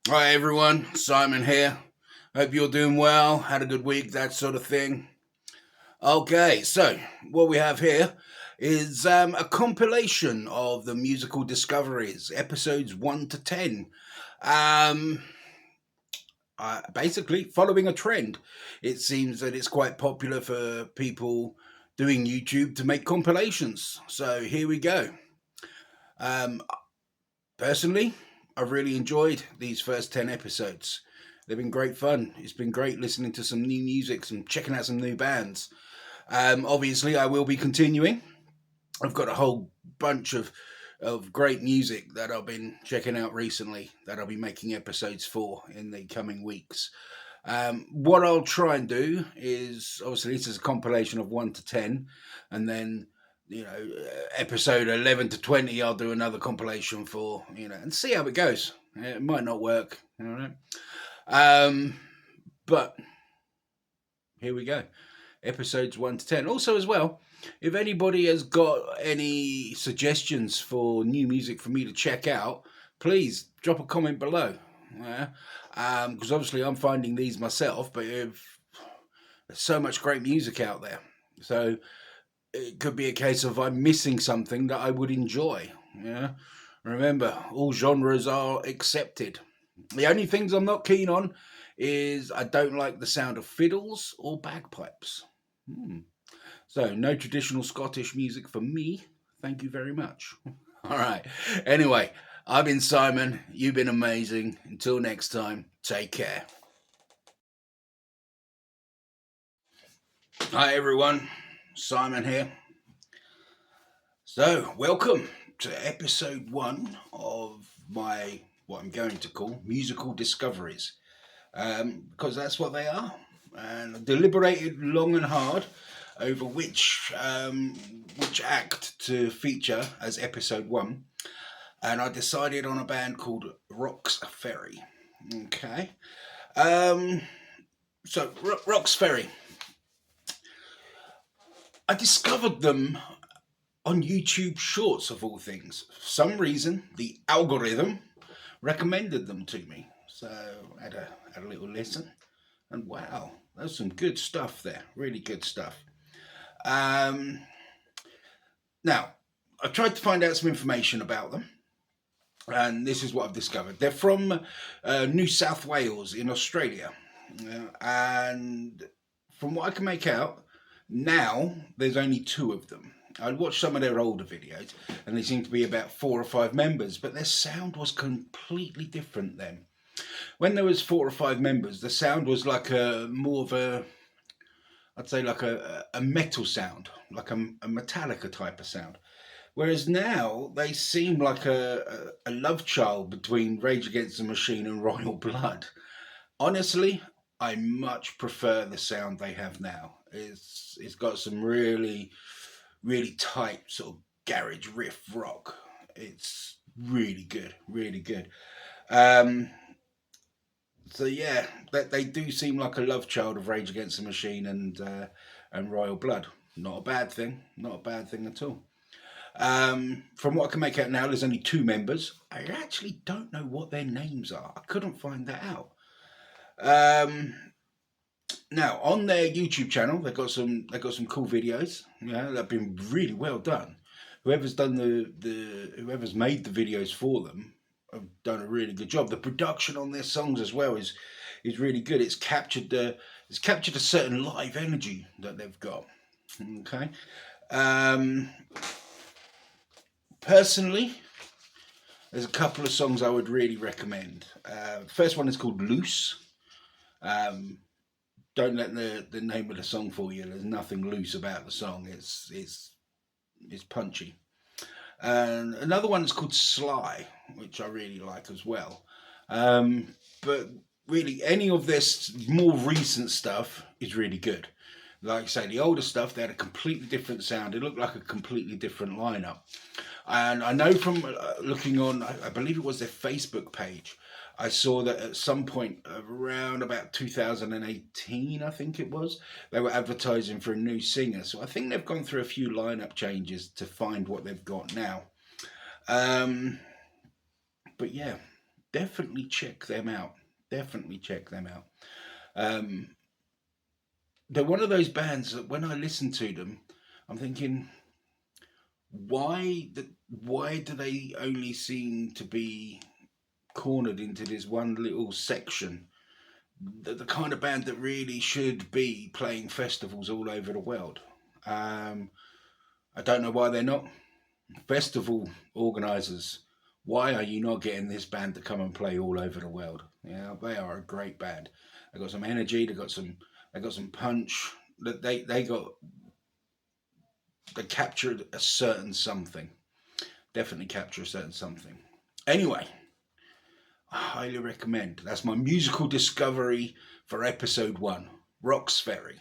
Hi everyone, Simon here. Hope you're doing well, had a good week, that sort of thing. Okay, so what we have here is a compilation of the musical discoveries, episodes 1 to 10. Um, Basically, following a trend. It seems that it's quite popular for people doing YouTube to make compilations. So here we go. Um, Personally, I've really enjoyed these first 10 episodes. They've been great fun. It's been great listening to some new music, some checking out some new bands. Obviously, I will be continuing. I've got a whole bunch of great music that I've been checking out recently that I'll be making episodes for in the coming weeks. What I'll try and do is obviously this is a compilation of 1 to 10, and then episode 11 to 20 I'll do another compilation for, and see how it goes. It might not work, um, but here we go, episodes 1 to 10. Also, as well, if anybody has got any suggestions for new music for me to check out, please drop a comment below. Yeah, because obviously I'm finding these myself, but if there's so much great music out there, so it could be a case of I'm missing something that I would enjoy. Yeah, remember, all genres are accepted. The only things I'm not keen on is I don't like the sound of fiddles or bagpipes. Hmm. So, no traditional Scottish music for me. Thank you very much. All right. Anyway, I've been Simon. You've been amazing. Until next time, take care. Hi, everyone. Simon here. So, welcome to episode 1 of my, what I'm going to call, musical discoveries. Because that's what they are. And I deliberated long and hard over which act to feature as episode 1, and I decided on a band called Rock's Ferry. Okay. Um, Rock's Ferry. I discovered them on YouTube Shorts of all things. For some reason, the algorithm recommended them to me. So I had a little listen, and wow, there's some good stuff there. Really good stuff. Um, Now, I tried to find out some information about them, and this is what I've discovered. They're from New South Wales in Australia, and from what I can make out, now there's only two of them. I watched some of their older videos, and they seem to be about 4 or 5 members, but their sound was completely different then. When there was 4 or 5 members, the sound was like a more of a, I'd say like a metal sound, like a Metallica type of sound. Whereas now they seem like a love child between Rage Against the Machine and Royal Blood. Honestly, I much prefer the sound they have now. It's got some really tight sort of garage riff rock. It's really good, really good. Um, so yeah, they do seem like a love child of Rage Against the Machine and Royal Blood. Not a bad thing. Not a bad thing at all. From what I can make out now, there's only 2 members. I actually don't know what their names are. I couldn't find that out. Um, Now on their YouTube channel, they've got some cool videos. Yeah, they've been really well done. Whoever's done whoever's made the videos for them have done a really good job. The production on their songs as well is really good. It's captured a certain live energy that they've got. Okay. Um, Personally, there's a couple of songs I would really recommend. First one is called Loose. Um, don't let the name of the song fool you. There's nothing loose about the song. It's punchy. And another one is called Sly, which I really like as well. But really, any of this more recent stuff is really good. Like I say, the older stuff, they had a completely different sound. It looked like a completely different lineup. And I know from looking on, I believe it was their Facebook page, I saw that at some point around about 2018, I think it was, they were advertising for a new singer. So I think they've gone through a few lineup changes to find what they've got now. Um, but yeah, definitely check them out. Definitely check them out. Um, they're one of those bands that when I listen to them, I'm thinking, why do they only seem to be cornered into this one little section? The kind of band that really should be playing festivals all over the world. Um, I don't know why they're not. Festival organisers, why are you not getting this band to come and play all over the world? Yeah, they are a great band. They got some energy. They got some punch. They captured a certain something. Definitely capture a certain something. Anyway, I highly recommend. That's my musical discovery for episode one. Rox Ferry.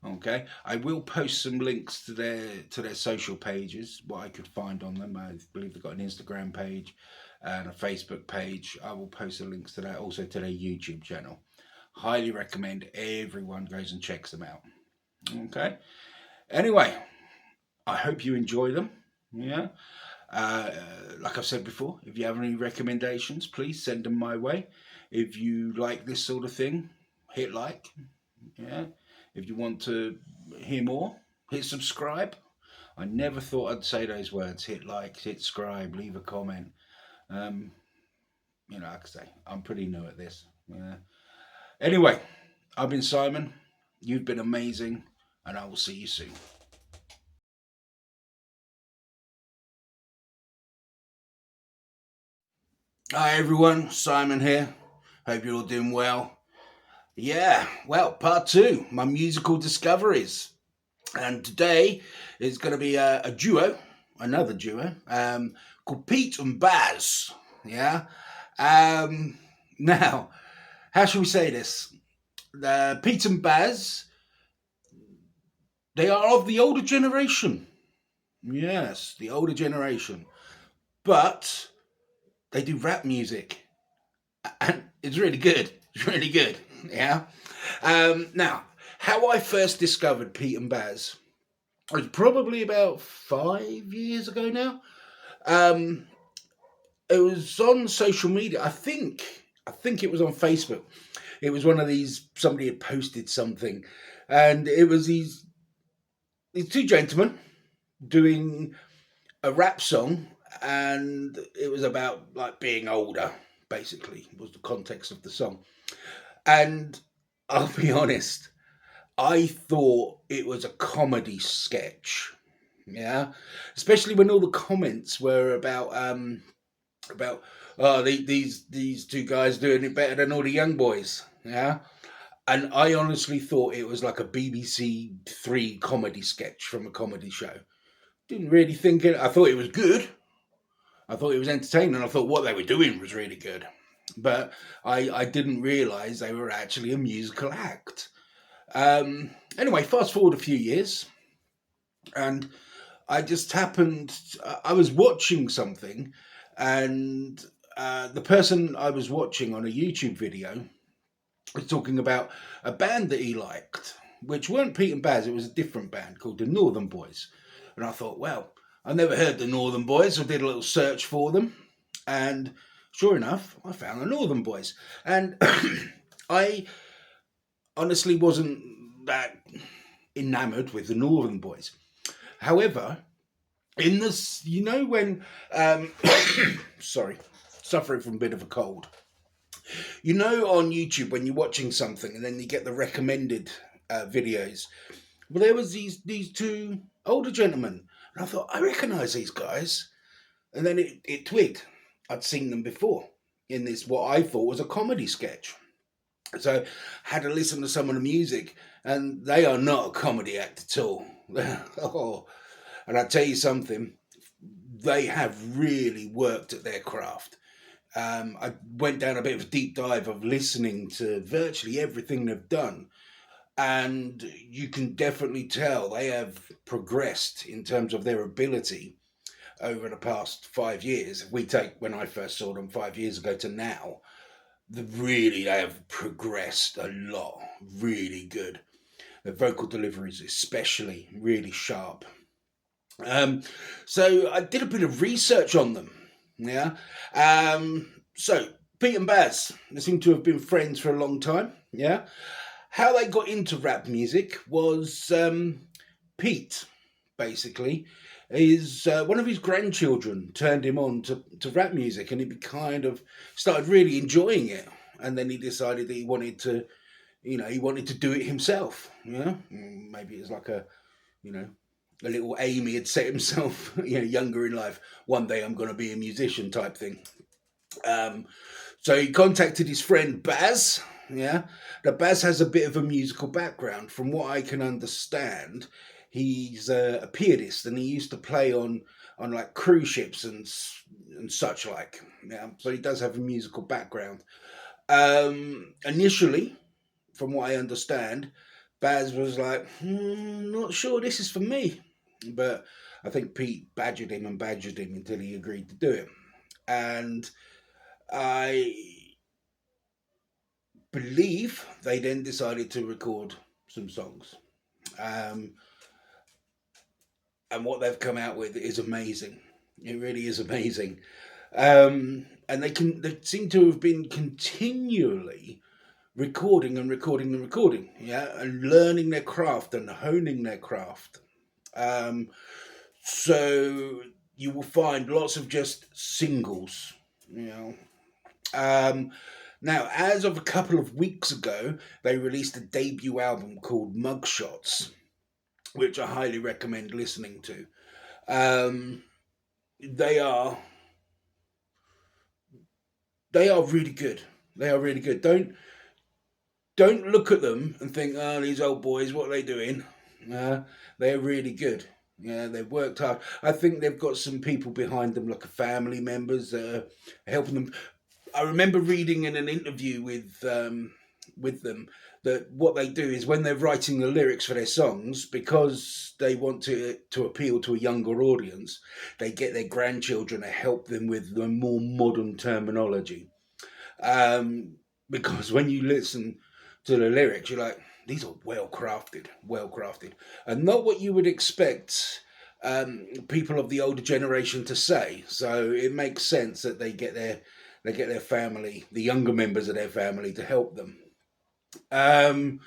Okay, I will post some links to their social pages, what I could find on them. I believe they've got an Instagram page and a Facebook page. I will post the links to that, also to their YouTube channel. Highly recommend everyone goes and checks them out. Okay. Anyway, I hope you enjoy them. Yeah. Uh, like I've said before, if you have any recommendations, please send them my way. If you like this sort of thing, hit like. Yeah. If you want to hear more, hit subscribe. I never thought I'd say those words. Hit like, hit subscribe, leave a comment. Um, like I say, I'm pretty new at this. Yeah. Anyway, I've been Simon. You've been amazing, and I will see you soon. Hi everyone, Simon here. Hope you're all doing well. Yeah, well, part two, my musical discoveries. And today is going to be a duo, another duo, called Pete and Baz. Yeah. Um, now, how shall we say this? Pete and Baz, they are of the older generation. Yes, the older generation. But they do rap music. And it's really good. It's really good. Yeah. Now, how I first discovered Pete and Baz was probably about 5 years ago now. Um, it was on social media. I think it was on Facebook. It was one of these. Somebody had posted something, and it was these two gentlemen doing a rap song, and it was about like being older. Basically, was the context of the song. And I'll be honest, I thought it was a comedy sketch. Yeah, especially when all the comments were about these two guys doing it better than all the young boys. Yeah, and I honestly thought it was like a BBC Three comedy sketch from a comedy show. Didn't really think it. I thought it was good. I thought it was entertaining. I thought what they were doing was really good, but I didn't realise they were actually a musical act. Anyway, fast forward a few years, and I just happened. I was watching something, and the person I was watching on a YouTube video was talking about a band that he liked, which weren't Pete and Baz. It was a different band called the Northern Boys, and I thought, well, I never heard the Northern Boys. So I did a little search for them, and sure enough, I found the Northern Boys, and I honestly wasn't that enamored with the Northern Boys. However, in this, when, sorry, suffering from a bit of a cold. On YouTube when you're watching something and then you get the recommended videos. Well, there was these two older gentlemen, and I thought I recognise these guys, and then it twigged. I'd seen them before in this what I thought was a comedy sketch. So I had to listen to some of the music, and they are not a comedy act at all. Oh, and I tell you something, they have really worked at their craft. I went down a bit of a deep dive of listening to virtually everything they've done, and you can definitely tell they have progressed in terms of their ability over the past 5 years. If we take when I first saw them 5 years ago to now, they have progressed a lot. Really good. The vocal deliveries, especially, really sharp. So I did a bit of research on them. Yeah. So Pete and Baz, they seem to have been friends for a long time. Yeah. How they got into rap music was Pete, basically, is one of his grandchildren turned him on to rap music, and he kind of started really enjoying it. And then he decided that he wanted to, he wanted to do it himself. Maybe it's like you know, a little aim he had set himself, younger in life. One day I'm going to be a musician type thing. Um, so he contacted his friend Baz. Yeah, now Baz has a bit of a musical background. From what I can understand, he's a pianist, and he used to play on like cruise ships and such like. Yeah, so he does have a musical background. Initially, from what I understand, Baz was like, not sure this is for me, but I think Pete badgered him until he agreed to do it, and I believe they then decided to record some songs. Um, and what they've come out with is amazing. It really is amazing. And they seem to have been continually recording and recording and recording, yeah, and learning their craft and honing their craft. Um, so you will find lots of just singles, you know. Um, Now, as of a couple of weeks ago, they released a debut album called Mugshots, which I highly recommend listening to. Um, they are they are really good. They are really good. Don't look at them and think, oh, these old boys, what are they doing? They're really good. Yeah, they've worked hard. I think they've got some people behind them, like family members, helping them. I remember reading in an interview with them that what they do is when they're writing the lyrics for their songs, because they want to appeal to a younger audience, they get their grandchildren to help them with the more modern terminology. Um, because when you listen to the lyrics, you're like, these are well crafted, and not what you would expect people of the older generation to say. So it makes sense that they get their family, the younger members of their family, to help them. Um,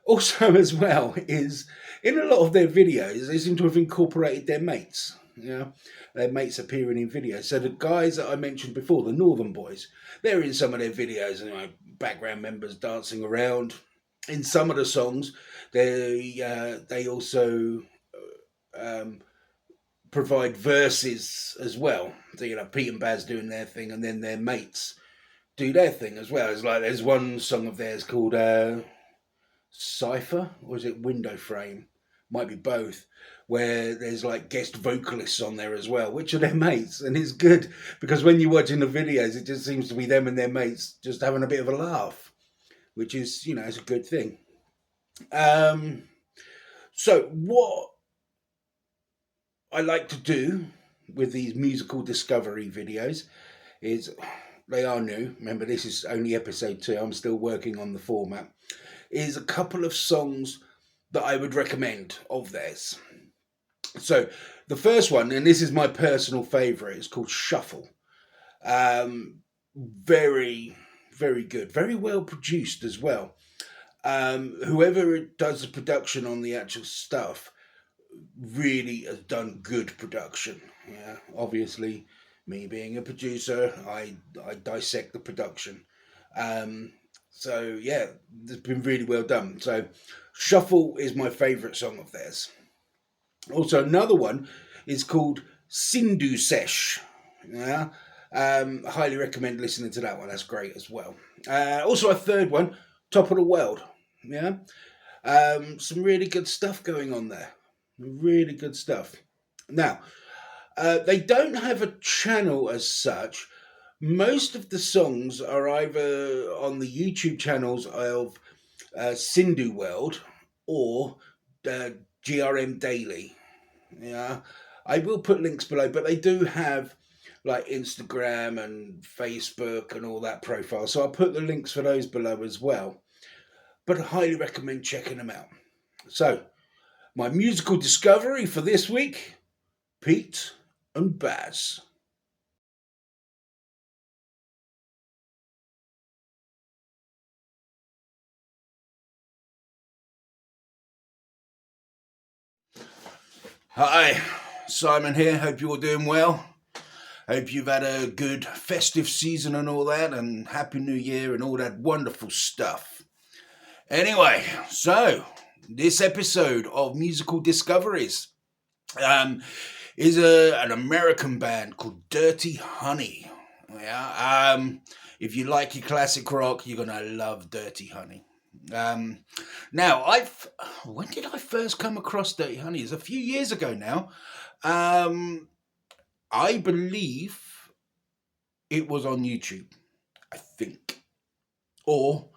Also, as well, is in a lot of their videos, they seem to have incorporated their mates. Their mates appearing in videos. So the guys that I mentioned before, the Northern Boys, they're in some of their videos, background members dancing around. In some of the songs, they also um, provide verses as well. So Pete and Baz doing their thing, and then their mates do their thing as well. It's like there's one song of theirs called Cipher, or is it Window Frame? Might be both, where there's like guest vocalists on there as well, which are their mates, and it's good because when you're watching the videos, it just seems to be them and their mates just having a bit of a laugh, which is it's a good thing. Um, so what I like to do with these musical discovery videos is they are new. Remember, this is only episode 2. I'm still working on the format. Is a couple of songs that I would recommend of theirs. So the first one, and this is my personal favourite, is called Shuffle. Very, very good, very well produced as well. Whoever does the production on the actual stuff really has done good production. Yeah, obviously, me being a producer, I dissect the production. Um, so yeah, it's been really well done. So, Shuffle is my favourite song of theirs. Also, another one is called Sindhu Sesh. Yeah, highly recommend listening to that one. That's great as well. Also, a third one, Top of the World. Yeah, some really good stuff going on there. Really good stuff. Now, they don't have a channel as such. Most of the songs are either on the YouTube channels of Sindhu World or GRM Daily. Yeah, I will put links below, but they do have like Instagram and Facebook and all that profile. So I'll put the links for those below as well. But I highly recommend checking them out. So, my musical discovery for this week, Pete and Baz. Hi, Simon here. Hope you're all doing well. Hope you've had a good festive season and all that, and Happy New Year and all that wonderful stuff. Anyway, so this episode of Musical Discoveries um, is an American band called Dirty Honey. Yeah, if you like your classic rock, you're gonna love Dirty Honey. Um, now, when did I first come across Dirty Honey? It's a few years ago now. Um, I believe it was on YouTube, I think. Or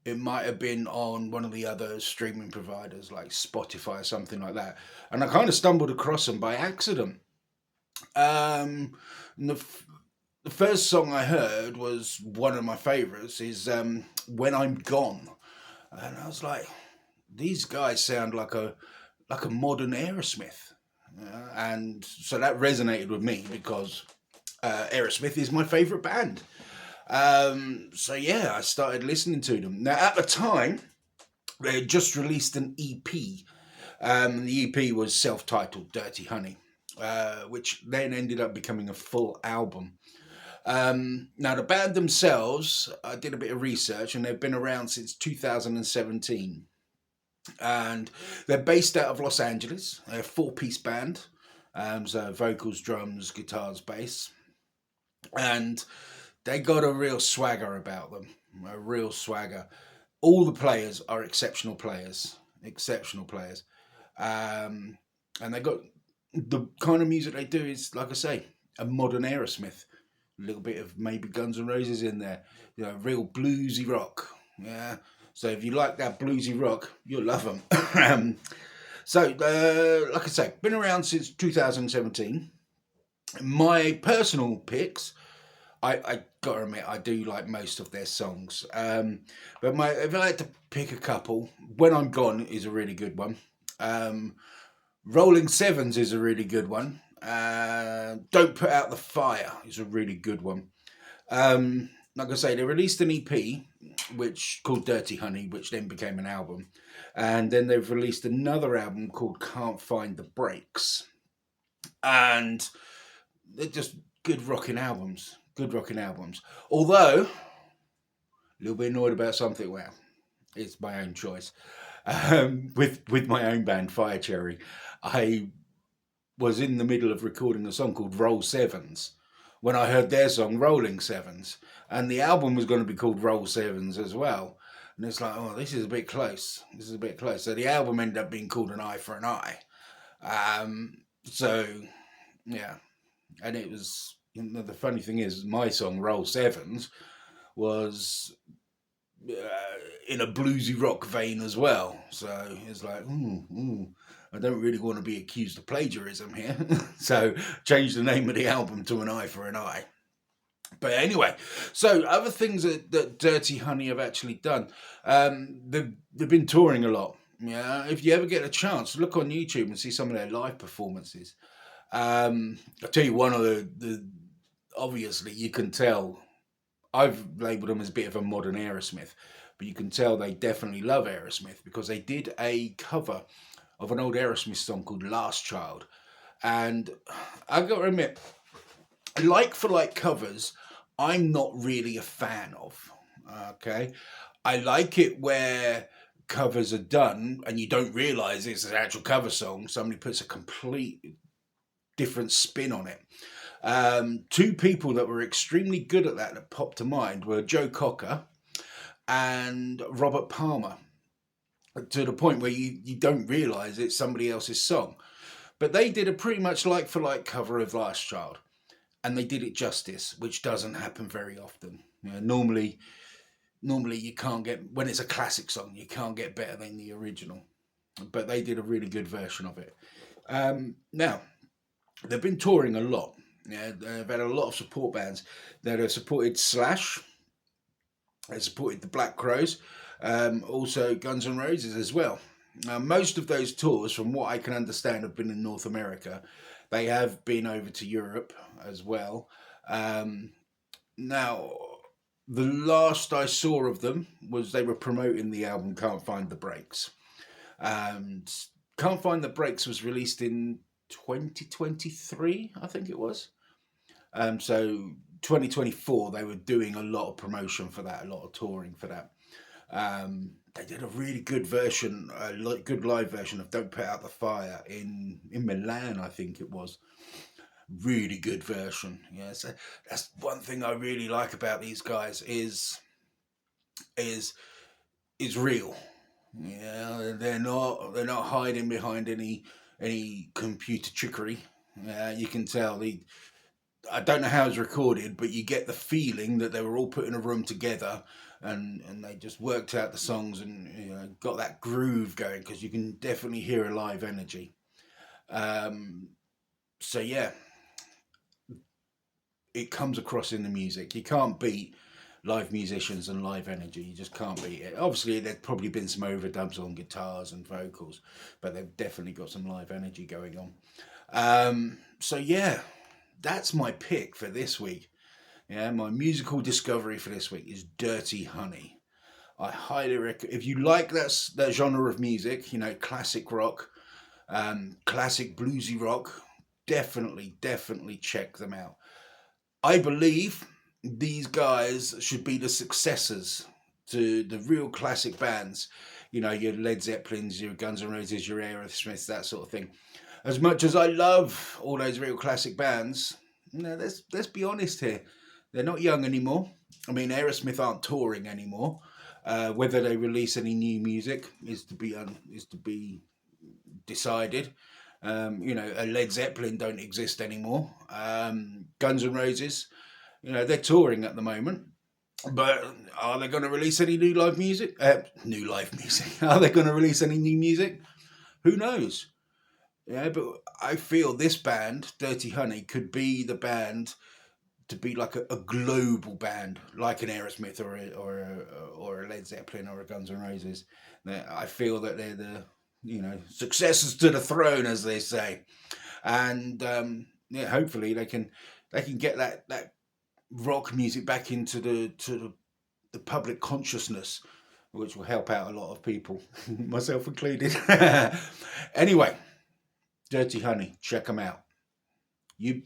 it might have been on one of the other streaming providers like Spotify or something like that. And I kind of stumbled across them by accident. Um, and the first song I heard was one of my favorites is When I'm Gone. And I was like, these guys sound like a modern Aerosmith. And so that resonated with me because Aerosmith is my favorite band. So yeah, I started listening to them. Now at the time, they had just released an EP. The EP was self-titled "Dirty Honey," which then ended up becoming a full album. Now the band themselves, I did a bit of research, and they've been around since 2017, and they're based out of Los Angeles. They're a four-piece band, so vocals, drums, guitars, bass, and they got a real swagger about them. A real swagger. All the players are exceptional players. Exceptional players. Um, and they got the kind of music they do is, like I say, a modern Aerosmith. A little bit of maybe Guns N' Roses in there. You know, real bluesy rock. Yeah. So if you like that bluesy rock, you'll love them. Like I say, been around since 2017. My personal picks, I gotta admit, I do like most of their songs. But if I had to pick a couple, When I'm Gone is a really good one. Um, Rolling Sevens is a really good one. Don't Put Out the Fire is a really good one. Like I say, they released an EP which called Dirty Honey, which then became an album, and then they've released another album called Can't Find the Breaks, and they're just good rocking albums. Good rocking albums. Although a little bit annoyed about something. Well, it's my own choice. With my own band Fire Cherry, I was in the middle of recording a song called Roll Sevens when I heard their song Rolling Sevens, and the album was going to be called Roll Sevens as well. And it's like, oh, this is a bit close. This is a bit close. So the album ended up being called An Eye for an Eye. So yeah, and it was. The funny thing is, my song Roll Sevens was in a bluesy rock vein as well. So it's like, I don't really want to be accused of plagiarism here. So change the name of the album to An Eye for an Eye. But anyway, so other things that Dirty Honey have actually done, they've been touring a lot. Yeah, if you ever get a chance, look on YouTube and see some of their live performances. I'll tell you one of the obviously you can tell I've labelled them as a bit of a modern Aerosmith, but you can tell they definitely love Aerosmith because they did a cover of an old Aerosmith song called Last Child. And I got to admit, like for like covers, I'm not really a fan of. Okay. I like it where covers are done and you don't realize it's an actual cover song. Somebody puts a complete different spin on it. Two people that were extremely good at that popped to mind were Joe Cocker and Robert Palmer, to the point where you don't realise it's somebody else's song. But they did a pretty much like for like cover of Last Child, and they did it justice, which doesn't happen very often. You know, normally you can't get, when it's a classic song, you can't get better than the original. But they did a really good version of it. Now, they've been touring a lot. Yeah, they've had a lot of support bands that have supported Slash. They supported the Black Crowes, also Guns N' Roses as well. Now, most of those tours, from what I can understand, have been in North America. They have been over to Europe as well. Now, the last I saw of them was they were promoting the album Can't Find the Breaks. And Can't Find the Breaks was released in 2023, I think it was. So 2024, they were doing a lot of promotion for that, a lot of touring for that. They did a really good version, good live version of "Don't Put Out the Fire" in Milan, I think it was. Really good version. Yeah, so that's one thing I really like about these guys is is real. Yeah, they're not hiding behind any computer trickery. Yeah, you can tell. I don't know how it's recorded, but you get the feeling that they were all put in a room together, and they just worked out the songs and got that groove going, because you can definitely hear a live energy. Um, so yeah, it comes across in the music. You can't beat live musicians and live energy. You just can't beat it. Obviously, there's probably been some overdubs on guitars and vocals, but they've definitely got some live energy going on. So yeah, that's my pick for this week. Yeah, my musical discovery for this week is Dirty Honey. I highly recommend, if you like that genre of music, classic rock, classic bluesy rock, definitely check them out. I believe these guys should be the successors to the real classic bands. Your Led Zeppelins, your Guns N' Roses, your Aerosmiths, that sort of thing. As much as I love all those real classic bands, let's be honest here. They're not young anymore. I mean, Aerosmith aren't touring anymore. Whether they release any new music is to be decided. A Led Zeppelin don't exist anymore. Guns N' Roses, they're touring at the moment. But are they going to release any new live music? New live music. Are they going to release any new music? Who knows? Yeah, but I feel this band, Dirty Honey, could be the band to be like a global band, like an Aerosmith or a Led Zeppelin or a Guns N' Roses. I feel that they're the successors to the throne, as they say, and yeah, hopefully they can get that rock music back into the public consciousness, which will help out a lot of people, myself included. Anyway, Dirty Honey, check them out.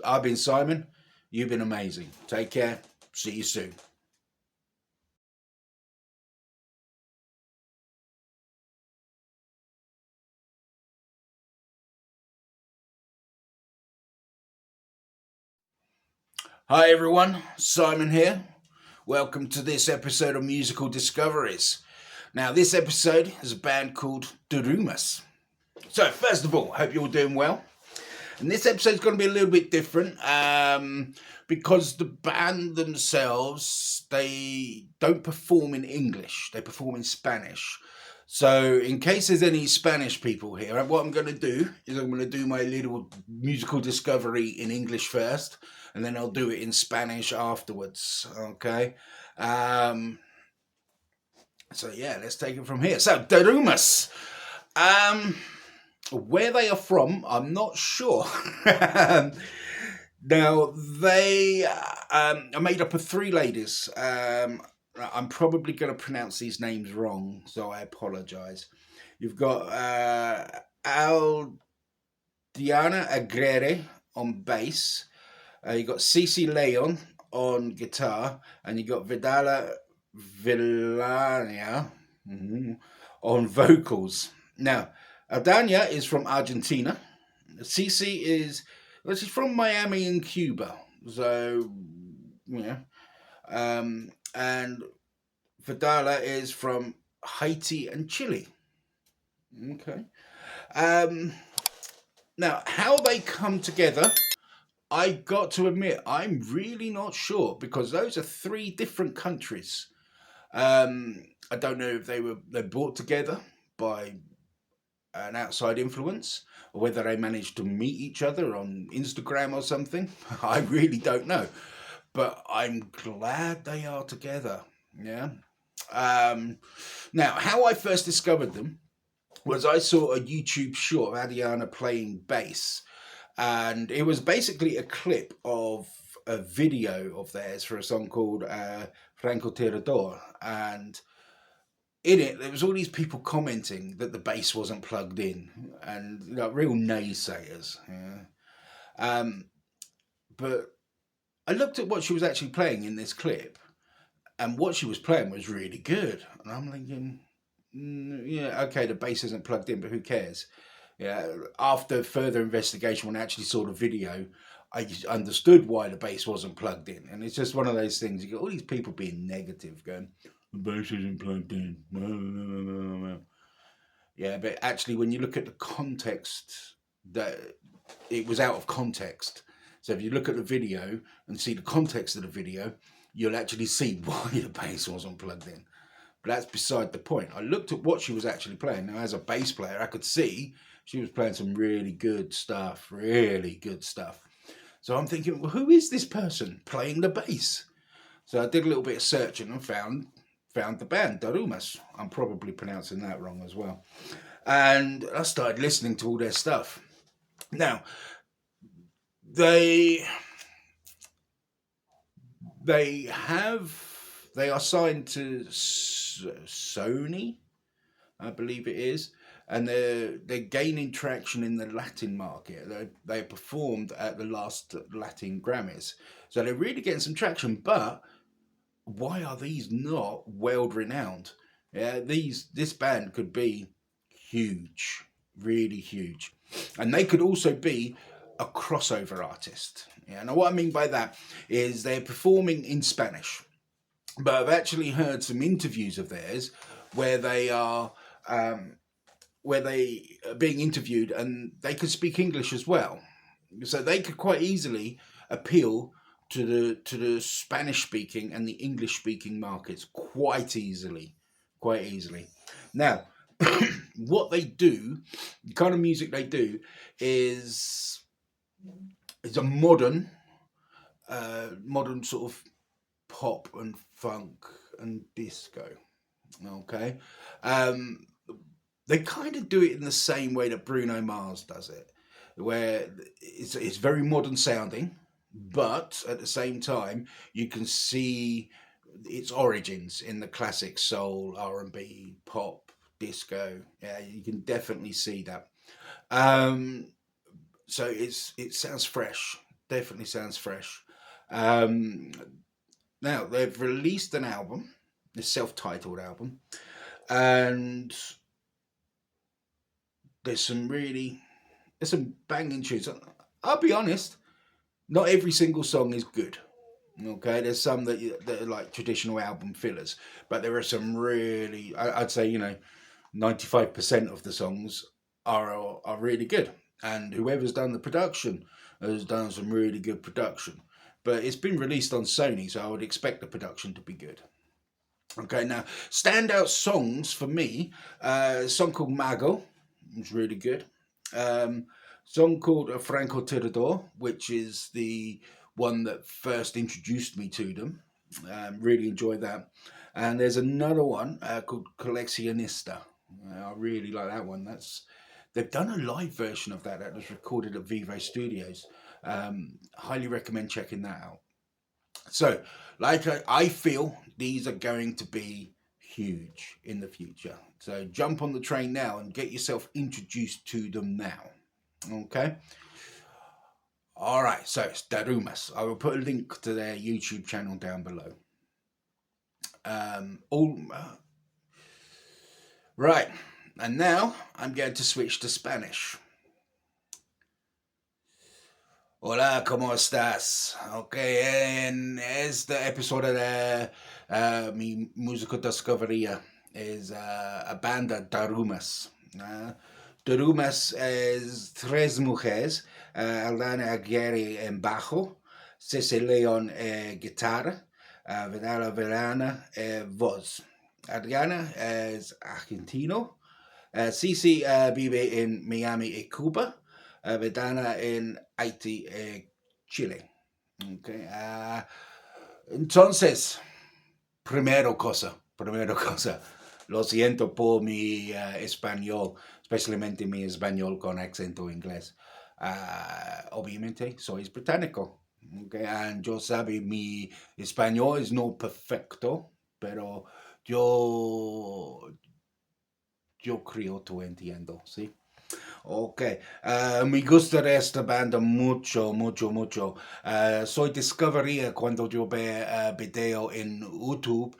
I've been Simon. You've been amazing. Take care. See you soon. Hi everyone, Simon here. Welcome to this episode of Musical Discoveries. Now, this episode is a band called Durumas. So, first of all, hope you're all doing well. And this episode is going to be a little bit different because the band themselves, they don't perform in English, they perform in Spanish. So, in case there's any Spanish people here, what I'm going to do is I'm going to do my little musical discovery in English first, and then I'll do it in Spanish afterwards. Okay. Um, so, yeah, let's take it from here. So, Darumas. Where they are from, I'm not sure. Now, they are made up of three ladies. I'm probably going to pronounce these names wrong, so I apologize. You've got Aldiana Aguirre on bass. You've got Cici Leon on guitar, and you've got Vidala Villania on vocals. Now, Aldana is from Argentina. Cici she's from Miami in Cuba. So, yeah. And Vidala is from Haiti and Chile. Okay. Um, Now, how they come together, I got to admit, I'm really not sure, because those are three different countries. I don't know if they brought together by an outside influence, or whether they managed to meet each other on Instagram or something. I really don't know, but I'm glad they are together. Yeah. Now, how I first discovered them was I saw a YouTube short of Adriana playing bass, and it was basically a clip of a video of theirs for a song called Franco Tirador, and in it, there was all these people commenting that the bass wasn't plugged in, and real naysayers. Yeah. Um, but I looked at what she was actually playing in this clip, and what she was playing was really good. And I'm thinking, yeah, okay, the bass isn't plugged in, but who cares? Yeah. After further investigation, when I actually saw the video, I understood why the bass wasn't plugged in. And it's just one of those things. You get all these people being negative, going, the bass isn't plugged in. No, no, no, no, no. Yeah, but actually, when you look at the context, that it was out of context. So if you look at the video and see the context of the video, you'll actually see why the bass wasn't plugged in. But that's beside the point. I looked at what she was actually playing. Now, as a bass player, I could see she was playing some really good stuff, really good stuff. So I'm thinking, well, who is this person playing the bass? So I did a little bit of searching and found the band Darumas. I'm probably pronouncing that wrong as well. And I started listening to all their stuff. Now, they they are signed to Sony, I believe it is, and they're gaining traction in the Latin market. They performed at the last Latin Grammys, so they're really getting some traction. But why are these not world renowned? Yeah, this band could be huge, really huge, and they could also be a crossover artist. Yeah, now what I mean by that is they're performing in Spanish, but I've actually heard some interviews of theirs where they are being interviewed and they could speak English as well, so they could quite easily appeal to the Spanish speaking and the English speaking markets quite easily. Now, what they do, the kind of music they do, is it's a modern sort of pop and funk and disco. Okay, um, they kind of do it in the same way that Bruno Mars does it, where it's very modern sounding, but at the same time you can see its origins in the classic soul, R&B, pop, disco. Yeah, you can definitely see that. Um, so it sounds fresh. Definitely sounds fresh. Um, Now they've released an album, a self-titled album, and there's some banging tunes. I'll be honest, not every single song is good. Okay, there's some that are like traditional album fillers, but there are some really, I'd say, 95% of the songs are really good, and whoever's done the production has done some really good production. But it's been released on Sony, so I would expect the production to be good. Okay, now standout songs for me, a song called Mago, was really good. Song called Franco Tirador, which is the one that first introduced me to them. Really enjoyed that. And there's another one called Coleccionista. I really like that one. They've done a live version of that was recorded at Vivo Studios. Highly recommend checking that out. So, like I feel these are going to be huge in the future. So jump on the train now and get yourself introduced to them now. Okay. All right. So it's Darumas. I will put a link to their YouTube channel down below. All right. And now I'm going to switch to Spanish. Hola, ¿cómo estás? Ok, en este episodio de mi música discovería es a banda Darumas. Darumas es tres mujeres, Alana Aguirre en bajo, Ceci León guitarra, Vidala Verana voz. Adriana es argentino, Cici vive en Miami y Cuba. Vedana en Haití, Chile. Okay. Entonces, primero cosa, lo siento por mi español, especialmente mi español con acento inglés. Obviamente, soy británico. Okay. And yo sabe, mi español es no perfecto, pero Yo, yo creo tú entiendo, ¿sí? Ok, me gusta de esta banda mucho, mucho, mucho. Soy discovería cuando yo veo video en YouTube,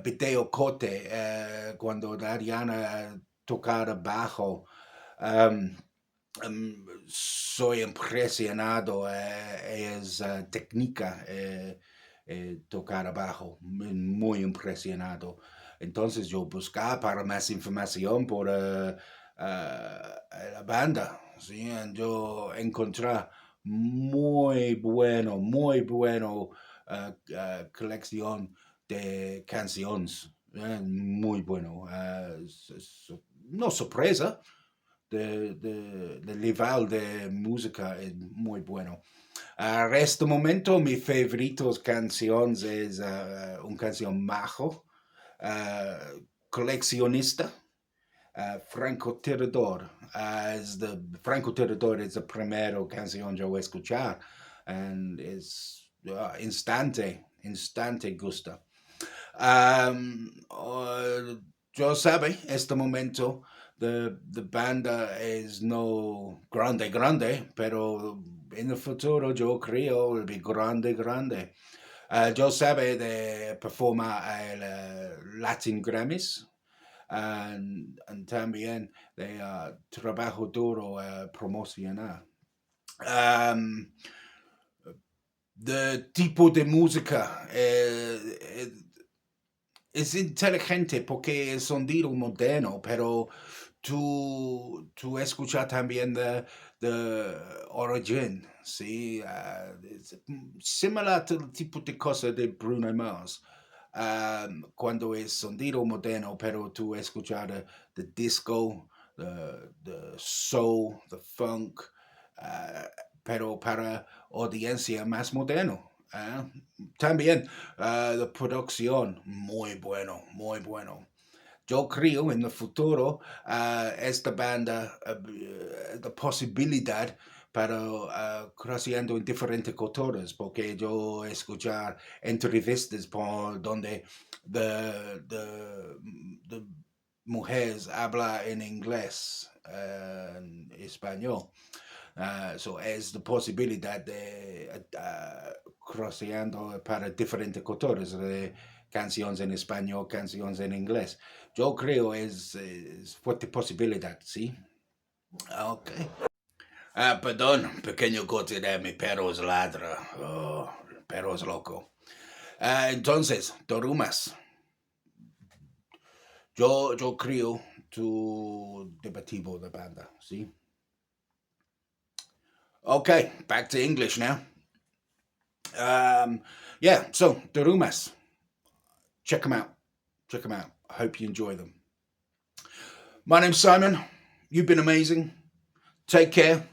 video corte, cuando Ariana tocara bajo. Um, Soy impresionado, es técnica tocar abajo, muy impresionado. Entonces yo buscaba para más información por la banda, ¿sí? Yo encontré muy bueno colección de canciones, muy bueno. No sorpresa, del nivel de música es muy bueno. En este momento, mi favorito canción es una canción majo, coleccionista, francotirador. Francotirador es la primera canción que yo escuchar. And es instante gusta. Yo sabe, este momento, de banda es no grande, pero en el futuro yo creo el grande. Yo sabe de performar el Latin Grammys and también de trabajo duro promocionar. Um, de tipo de música es inteligente porque es sonido moderno, pero tú escuchas también de Origin, ¿sí? Es similar al tipo de cosa de Bruno Mars. Cuando es sonido moderno, pero tú escuchas de disco, de soul, de funk, uh, pero para audiencia más moderno. También la producción, muy bueno, muy bueno. Yo creo en el futuro esta banda, la posibilidad para creciendo en diferentes culturas, porque yo escuchar entrevistas por donde de mujeres habla en inglés, en español. So es la posibilidad de cruzando para diferentes culturas, de canciones en español, canciones en inglés. Yo creo es fuerte posibilidad, ¿sí? Ok. Perdón, pequeño corte de mi perro es ladra. Oh, el perro es loco. Entonces, Torumas, yo creo tu debativo de banda, ¿sí? Okay, back to English now. Yeah, so Torumas, check them out. Check them out. I hope you enjoy them. My name's Simon. You've been amazing. Take care.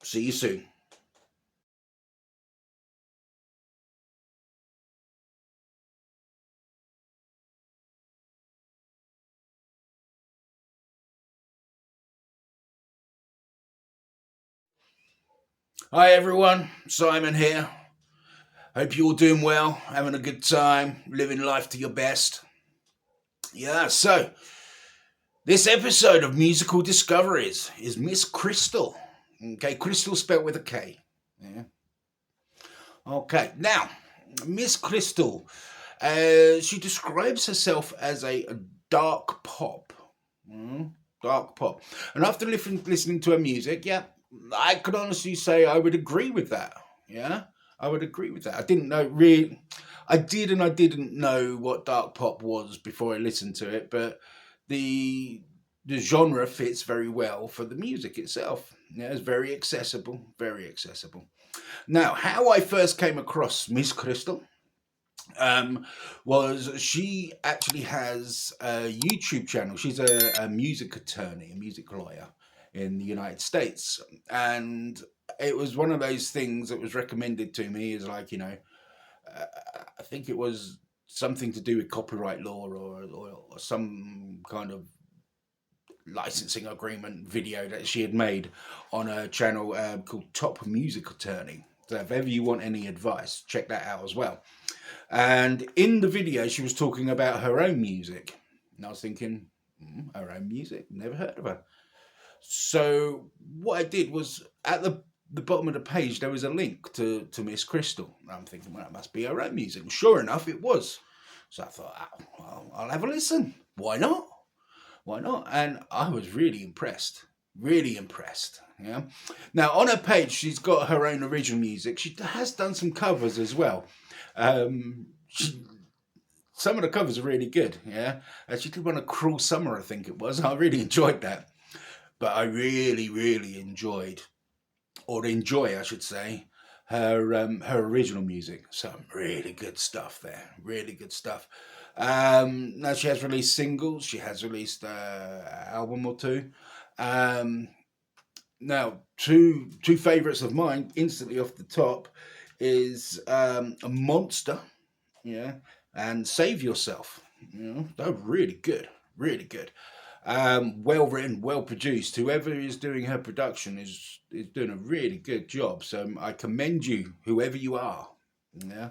See you soon. Hi everyone, Simon here. Hope you're all doing well, having a good time, living life to your best. Yeah, so this episode of Musical Discoveries is Miss Crystal. Okay, Crystal spelled with a K. Yeah. Okay, now, Miss Crystal, she describes herself as a dark pop. Mm, dark pop. And after listening to her music, yeah, I could honestly say I would agree with that. Yeah, I would agree with that. I didn't know really. I did and I didn't know what dark pop was before I listened to it, but the the genre fits very well for the music itself. Yeah, it's very accessible, very accessible. Now, how I first came across Miss Crystal um, was she actually has a YouTube channel. She's a music attorney, a music lawyer in the United States. And it was one of those things that was recommended to me as like, uh, I think it was something to do with copyright law or some kind of licensing agreement video that she had made on a channel called Top Music Attorney. So if ever you want any advice, check that out as well. And in the video, she was talking about her own music. And I was thinking, her own music? Never heard of her. So what I did was at the bottom of the page, there was a link to Miss Crystal. I'm thinking, well, that must be her own music. Well, sure enough, it was. So I thought, well, I'll have a listen. Why not? Why not? And I was really impressed. Really impressed. Yeah. Now on her page, she's got her own original music. She has done some covers as well. Some of the covers are really good. Yeah. She did one of Cruel Summer, I think it was. I really enjoyed that. But I really, really enjoyed, or enjoy, I should say, her original music. Some really good stuff there. Really good stuff. Now she has released singles. She has released an album or two. Um, Now two favourites of mine instantly off the top is a Monster, yeah, and Save Yourself. You know, they're really good, really good. Well written, well produced. Whoever is doing her production is doing a really good job. So I commend you, whoever you are. Yeah.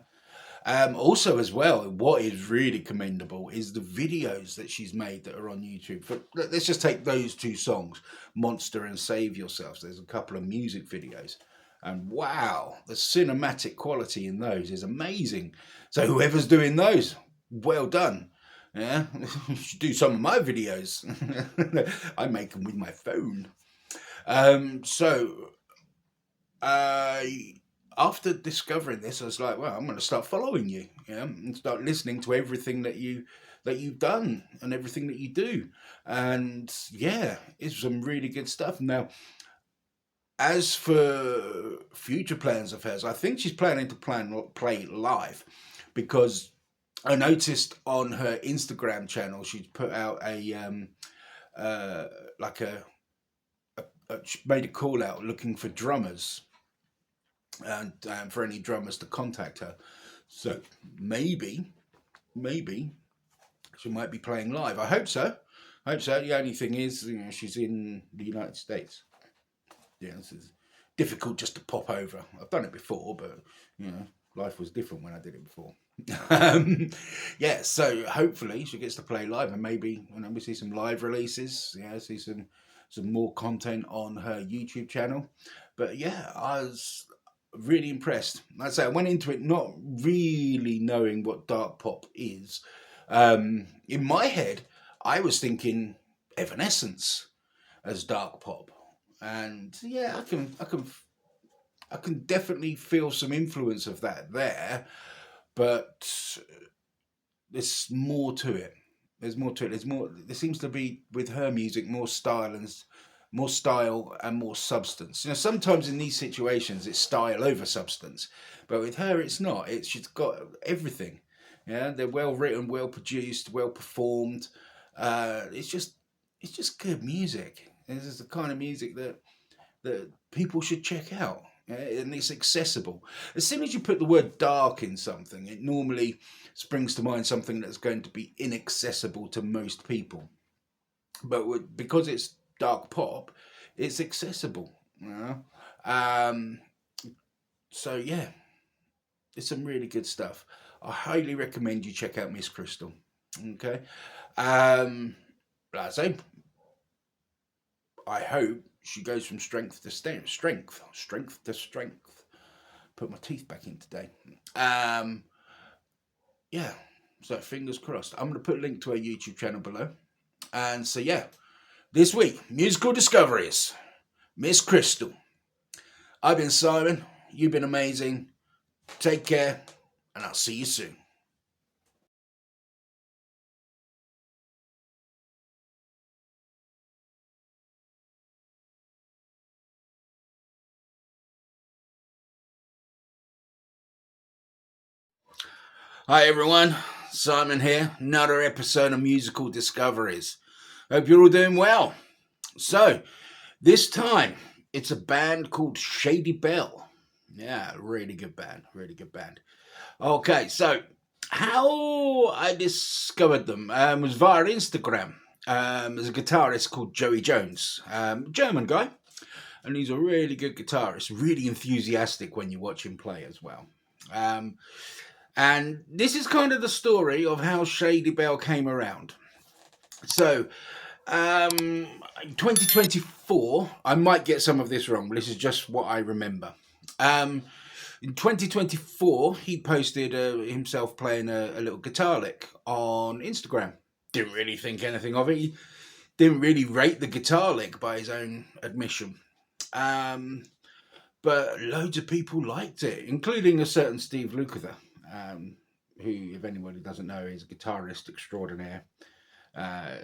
Also, as well, what is really commendable is the videos that she's made that are on YouTube. Let's just take those two songs, Monster and Save Yourselves. There's a couple of music videos. And wow, the cinematic quality in those is amazing. So whoever's doing those, well done. Yeah, you should do some of my videos. I make them with my phone. So after discovering this, I was like, well, I'm going to start following you, and start listening to everything that you've done and everything that you do. And yeah, it's some really good stuff. Now, as for future plans of hers, I think she's planning to play live, because I noticed on her Instagram channel she's put out uh, like she made a call out looking for drummers, and for any drummers to contact her. So maybe she might be playing live. I hope so. I hope so. The only thing is, she's in the United States. Yeah, this is difficult just to pop over. I've done it before, but life was different when I did it before. Yeah, so hopefully she gets to play live, and maybe we see some live releases. Yeah, see some more content on her YouTube channel. But yeah, I was really impressed. Like I say, I went into it not really knowing what dark pop is. In my head, I was thinking Evanescence as dark pop, and yeah, I can definitely feel some influence of that there, but there's more to it. There's more to it. There's more. There seems to be with her music more style and more substance. Sometimes in these situations it's style over substance, but with her it's not. She's got everything. Yeah, they're well written, well produced, well performed. It's just good music. This is the kind of music that people should check out. Yeah, and it's accessible. As soon as you put the word dark in something, it normally springs to mind something that's going to be inaccessible to most people. But because it's dark pop, it's accessible. Um, so yeah, it's some really good stuff. I highly recommend you check out Miss Crystal. Okay. Like I say, I hope she goes from strength to strength to strength. Put my teeth back in today. Yeah. So fingers crossed. I'm going to put a link to her YouTube channel below. And so yeah, this week, musical discoveries, Miss Crystal. I've been Simon. You've been amazing. Take care, and I'll see you soon. Hi everyone, Simon here. Another episode of Musical Discoveries. Hope you're all doing well. So, this time it's a band called Shady Belle. Yeah, really good band. Really good band. Okay, so how I discovered them was via Instagram. There's a guitarist called Joey Jones, German guy, and he's a really good guitarist, really enthusiastic when you watch him play as well. Um, And this is kind of the story of how Shady Belle came around. So, 2024, I might get some of this wrong, but this is just what I remember. In 2024, he posted himself playing a little guitar lick on Instagram. Didn't really think anything of it. He didn't really rate the guitar lick by his own admission. But loads of people liked it, including a certain Steve Lukather, who, if anybody doesn't know, is a guitarist extraordinaire. Uh,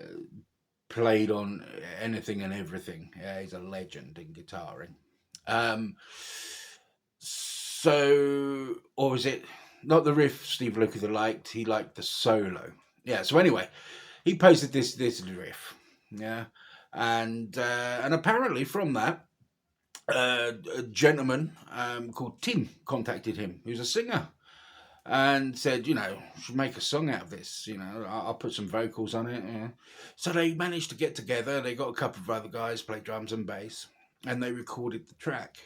Played on anything and everything. He's a legend in guitaring. Or is it not the riff Steve Lukather liked? He liked the solo. Yeah. So anyway, he posted this riff. Yeah, and apparently from that, a gentleman called Tim contacted him, who's a singer, and said, should make a song out of this. I'll put some vocals on it. Yeah. So they managed to get together. They got a couple of other guys, play drums and bass, and they recorded the track.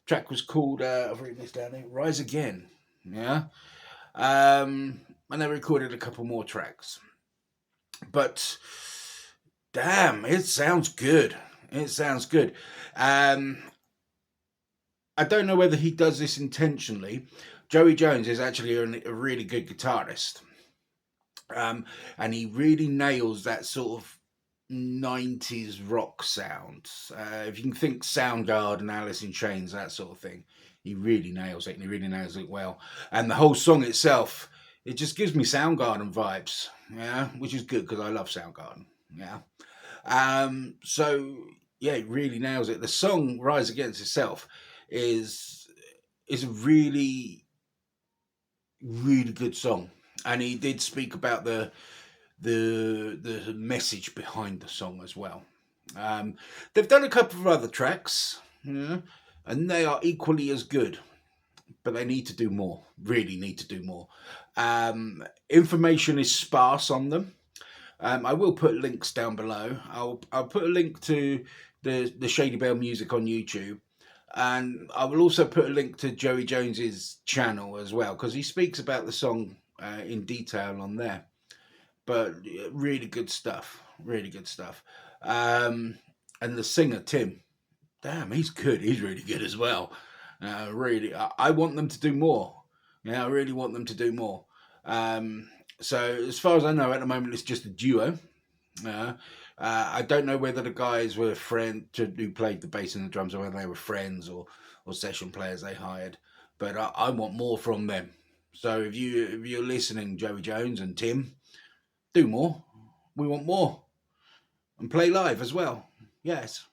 The track was called, I've written this down here, Rise Again. Yeah. And they recorded a couple more tracks. But damn, it sounds good. It sounds good. I don't know whether he does this intentionally. Joey Jones is actually a really good guitarist. And he really nails that sort of 90s rock sound. If you can think Soundgarden, Alice in Chains, that sort of thing, he really nails it, and he really nails it well. And the whole song itself, it just gives me Soundgarden vibes, yeah, which is good because I love Soundgarden, yeah. So yeah, it really nails it. The song Rise Against itself is a really, really good song, and he did speak about the message behind the song as well. They've done a couple of other tracks, yeah, and they are equally as good, but they need to do more. Really need to do more. Information is sparse on them. I will put links down below. I'll put a link to the Shady Belle music on YouTube, and I will also put a link to Joey Jones's channel as well, because he speaks about the song in detail on there. But really good stuff. Really good stuff. And the singer Tim, damn, he's good. He's really good as well. Really, I want them to do more. Yeah, I really want them to do more. So as far as I know, at the moment, it's just a duo. I don't know whether the guys were friends who played the bass and the drums, or whether they were friends or session players they hired. But I want more from them. So if you're listening, Joey Jones and Tim, do more. We want more, and play live as well. Yes.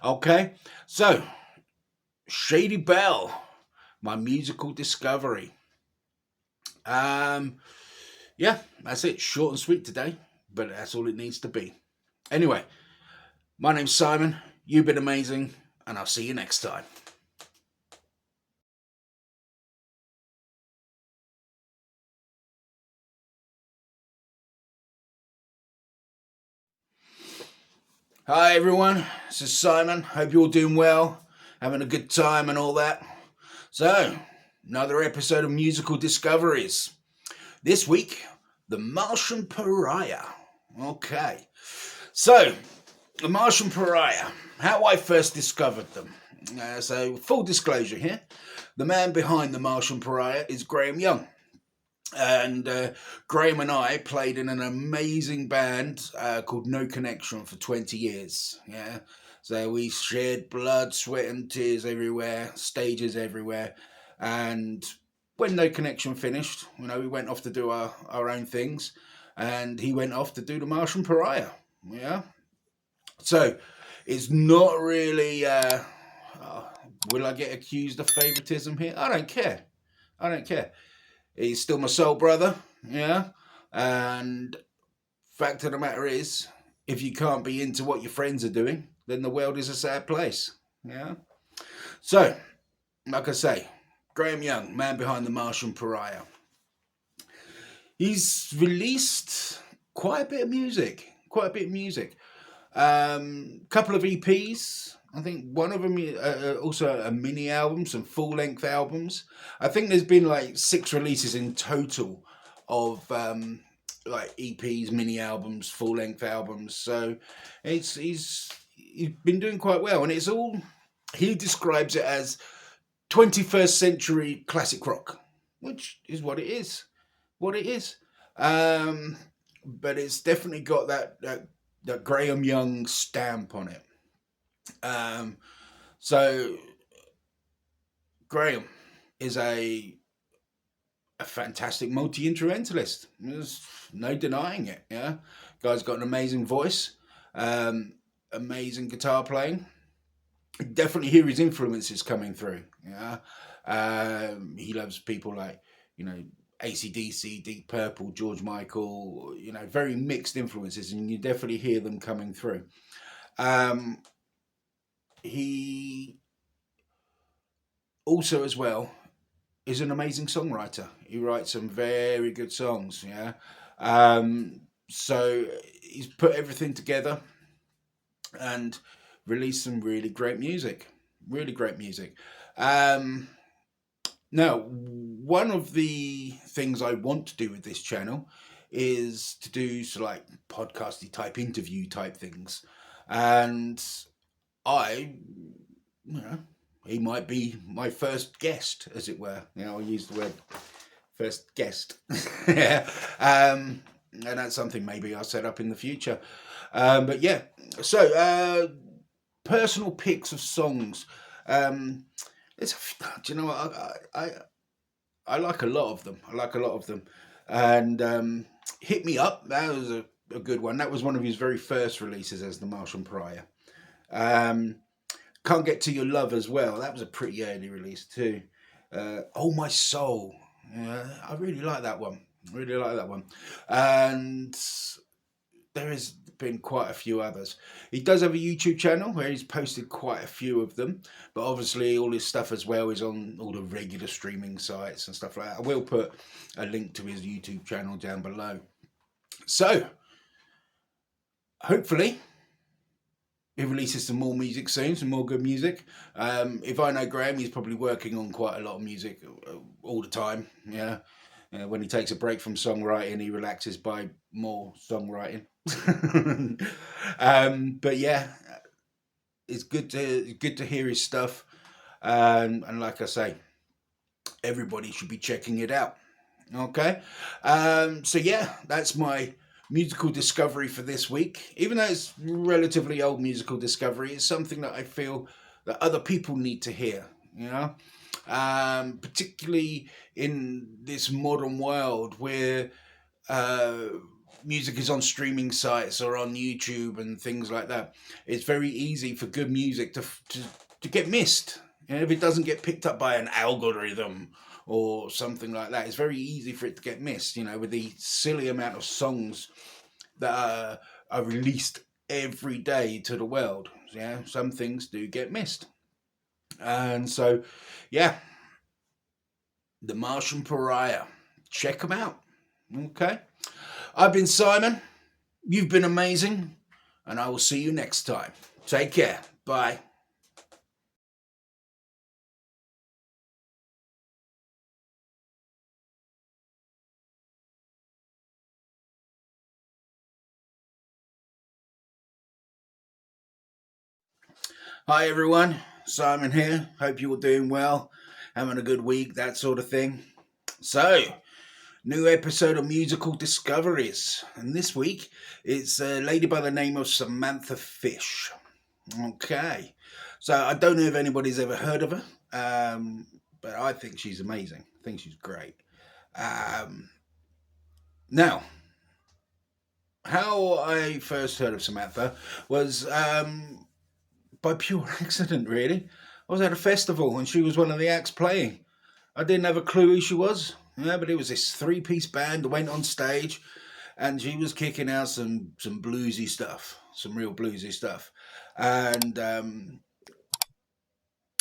Okay. So Shady Belle, my musical discovery. Yeah, that's it. Short and sweet today, but that's all it needs to be. Anyway, my name's Simon. You've been amazing, and I'll see you next time. Hi everyone, this is Simon. Hope you're all doing well, having a good time and all that. So, another episode of Musical Discoveries. This week, The Martian Pariah. Okay, so The Martian Pariah, how I first discovered them. So, full disclosure here, the man behind The Martian Pariah is Graham Young. And Graham and I played in an amazing band called No Connection for 20 years. Yeah, so we shared blood, sweat, and tears everywhere, stages everywhere. And when No Connection finished, we went off to do our own things, and he went off to do The Martian Pariah. Yeah, so it's not really. Will I get accused of favoritism here? I don't care. I don't care. He's still my soul brother, yeah. And fact of the matter is, if you can't be into what your friends are doing, then the world is a sad place, yeah. So, like I say, Graham Young, man behind the Martian Pariah. He's released quite a bit of music, Couple of EPs, I think one of them also a mini album, some full length albums. I think there's been like 6 releases in total of like EPs, mini albums, full length albums. So he's been doing quite well, and it's all he describes it as 21st century classic rock, which is what it is. What it is. Um, but it's definitely got that Graham Young stamp on it. Um, so Graham is a fantastic multi instrumentalist. There's no denying it. Yeah, guy's got an amazing voice, um, amazing guitar playing. Definitely hear his influences coming through. Yeah, he loves people like AC/DC, Deep Purple, George Michael. Very mixed influences, and you definitely hear them coming through. Um, he also, as well, is an amazing songwriter. He writes some very good songs. Yeah, so he's put everything together and released some really great music. Really great music. Um, Now, one of the things I want to do with this channel is to do like podcasty type interview type things, and I, you know, he might be my first guest, as it were. I'll use the word first guest. Yeah, and that's something maybe I'll set up in the future. But yeah, so personal picks of songs. Um, it's do you know what I like a lot of them. I like a lot of them. And Hit Me Up, that was a good one. That was one of his very first releases as the Martian Pariah. Um, Can't Get to Your Love as well. That was a pretty early release too. Oh My Soul. Yeah, I really like that one. Really like that one. And there has been quite a few others. He does have a YouTube channel where he's posted quite a few of them, but obviously all his stuff as well is on all the regular streaming sites and stuff like that. I will put a link to his YouTube channel down below. So hopefully he releases some more music soon, some more good music. If I know Graham, he's probably working on quite a lot of music all the time. Yeah. When he takes a break from songwriting, he relaxes by more songwriting. But yeah, it's good to hear his stuff, and like I say, everybody should be checking it out. Okay, so yeah, that's my musical discovery for this week. Even though it's relatively old musical discovery, it's something that I feel that other people need to hear. Particularly in this modern world where uh, music is on streaming sites or on YouTube and things like that. It's very easy for good music to get missed. If it doesn't get picked up by an algorithm or something like that, it's very easy for it to get missed. With the silly amount of songs that are released every day to the world. Yeah, some things do get missed. And so, yeah, the Martian Pariah. Check them out. Okay. I've been Simon. You've been amazing. And I will see you next time. Take care. Bye. Hi, everyone. Simon here. Hope you're doing well. Having a good week, that sort of thing. So, new episode of Musical Discoveries. And this week, it's a lady by the name of Samantha Fish. Okay. So, I don't know if anybody's ever heard of her, but I think she's amazing. I think she's great. Um, Now, how I first heard of Samantha was by pure accident, really. I was at a festival and she was one of the acts playing. I didn't have a clue who she was, but it was this three-piece band that went on stage and she was kicking out some bluesy stuff, some real bluesy stuff. And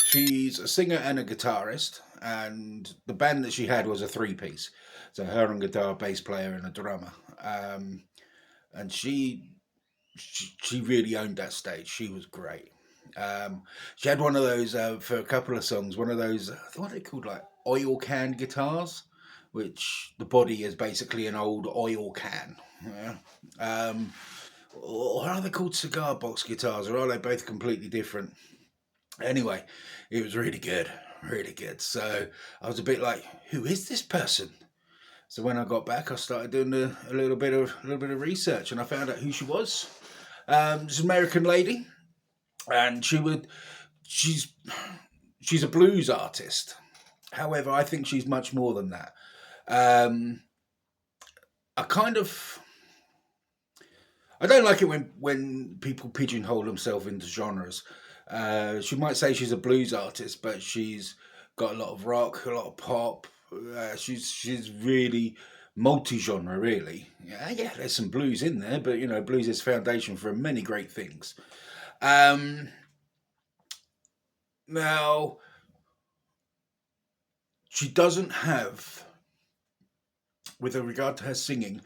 she's a singer and a guitarist, and the band that she had was a three-piece. So her on guitar, bass player, and a drummer. And she really owned that stage. She was great. Um, she had one of those for a couple of songs. One of those, what are they called, like oil can guitars, which the body is basically an old oil can. Yeah. Um, or are they called cigar box guitars, or are they both completely different? Anyway, it was really good, really good. So I was a bit like, who is this person? So when I got back, I started doing a little bit of research, and I found out who she was. She's an American lady, and she's she's a blues artist. However, I think she's much more than that. Um, I kind of I don't like it when people pigeonhole themselves into genres. She might say she's a blues artist, but she's got a lot of rock, a lot of pop. She's really multi-genre, really. Yeah, yeah, there's some blues in there, but blues is foundation for many great things. Um, Now, she doesn't have, with regard to her singing,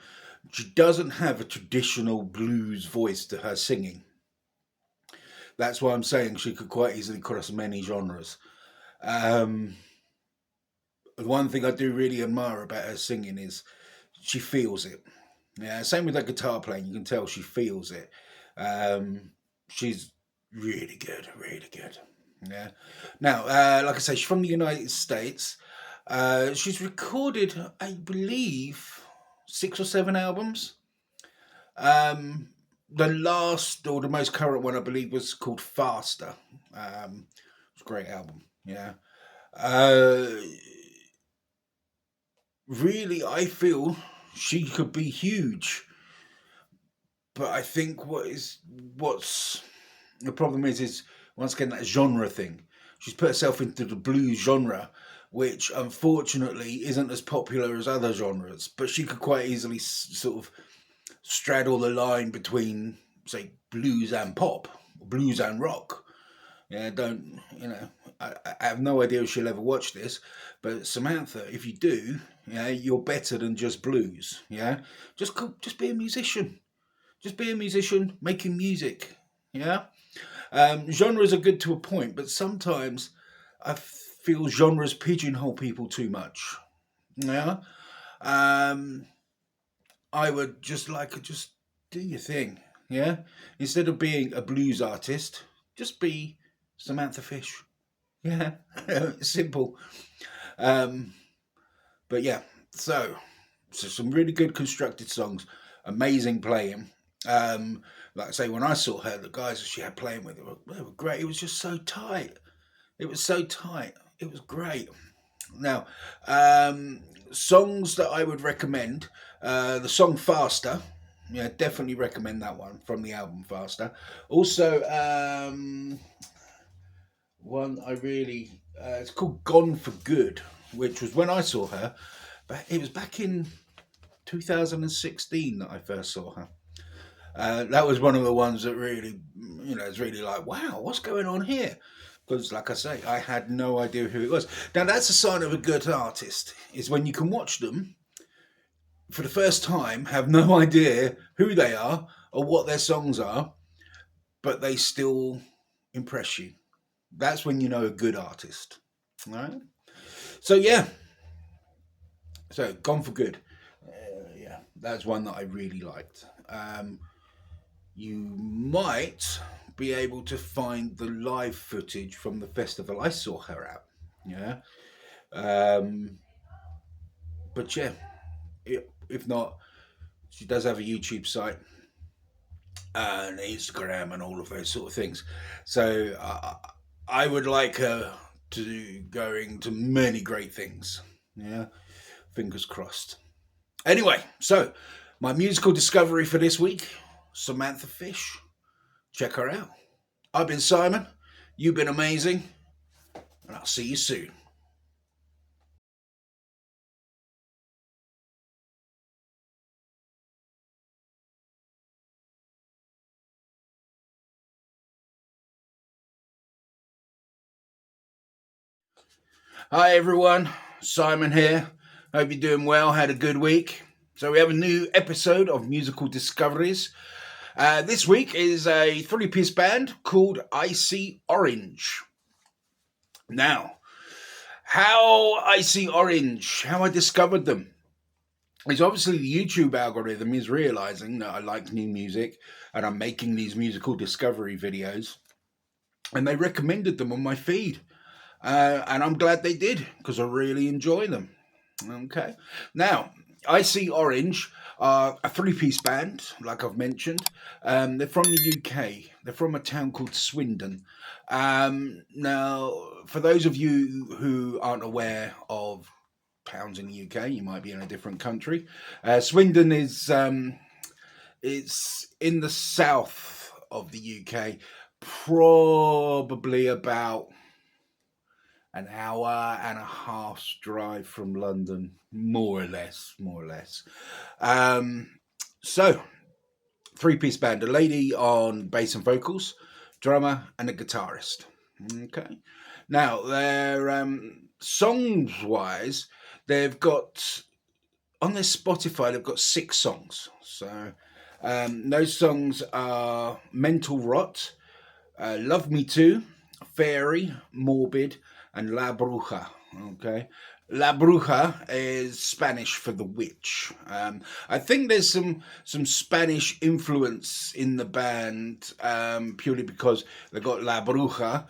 she doesn't have a traditional blues voice to her singing. That's why I'm saying she could quite easily cross many genres. Um, One thing I do really admire about her singing is she feels it. Yeah, same with her guitar playing. You can tell she feels it. Um, she's really good, really good. Yeah. Now, like I say, she's from the United States. She's recorded, I believe, 6 or 7 albums. Um, the last or the most current one, I believe, was called Faster. It's a great album. Yeah. Uh, Really, I feel she could be huge, but I think what's the problem is once again that genre thing. She's put herself into the blues genre, which unfortunately isn't as popular as other genres. But she could quite easily sort of straddle the line between, say, blues and pop, blues and rock. Yeah, don't I have no idea if she'll ever watch this, but Samantha, if you do, yeah, you're better than just blues. Yeah, just be a musician. Just be a musician making music. Yeah, genres are good to a point, but sometimes I feel genres pigeonhole people too much. Yeah, um, I would just like to just do your thing. Yeah, instead of being a blues artist, just be Samantha Fish. Yeah, simple. Um, but yeah, so some really good constructed songs, amazing playing. Like I say, when I saw her, the guys she had playing with her, they were great. It was just so tight. It was so tight. It was great. Now, songs that I would recommend, the song Faster. Yeah, definitely recommend that one from the album Faster. Also, one I really, it's called Gone for Good, which was when I saw her, but it was back in 2016 that I first saw her. That was one of the ones that really, it's really like, wow, what's going on here? Because, like I say, I had no idea who it was. Now, that's a sign of a good artist, is when you can watch them for the first time, have no idea who they are or what their songs are, but they still impress you. That's when you know a good artist. All right. So, yeah, so Gone for Good. Yeah, that's one that I really liked. You might be able to find the live footage from the festival I saw her at. Yeah. Um, but yeah, if not, she does have a YouTube site and Instagram and all of those sort of things. So I would like her to going to many great things. Yeah. Fingers crossed. Anyway, so my musical discovery for this week, Samantha Fish. Check her out. I've been Simon. You've been amazing. And I'll see you soon. Hi, everyone. Simon here. Hope you're doing well. Had a good week. So, we have a new episode of Musical Discoveries. This week is a three-piece band called Icy Orange. Now, how Icy Orange, how I discovered them. It's obviously the YouTube algorithm is realizing that I like new music and I'm making these musical discovery videos, and they recommended them on my feed. And I'm glad they did because I really enjoy them. Okay. Now, Icy Orange are a three-piece band, like I've mentioned. They're from the UK. They're from a town called Swindon. Now, for those of you who aren't aware of towns in the UK, you might be in a different country. Swindon is it's in the south of the UK, probably about an hour and a half's drive from London, more or less, more or less. Um, so, three-piece band: a lady on bass and vocals, drummer, and a guitarist. Okay. Now, their songs-wise, they've got on their Spotify. They've got 6 songs. So, those songs are "Mental Rot," "Love Me Too," "Fairy," "Morbid," and "La Bruja." Okay. La Bruja is Spanish for the witch. I think there's some Spanish influence in the band, purely because they got La Bruja.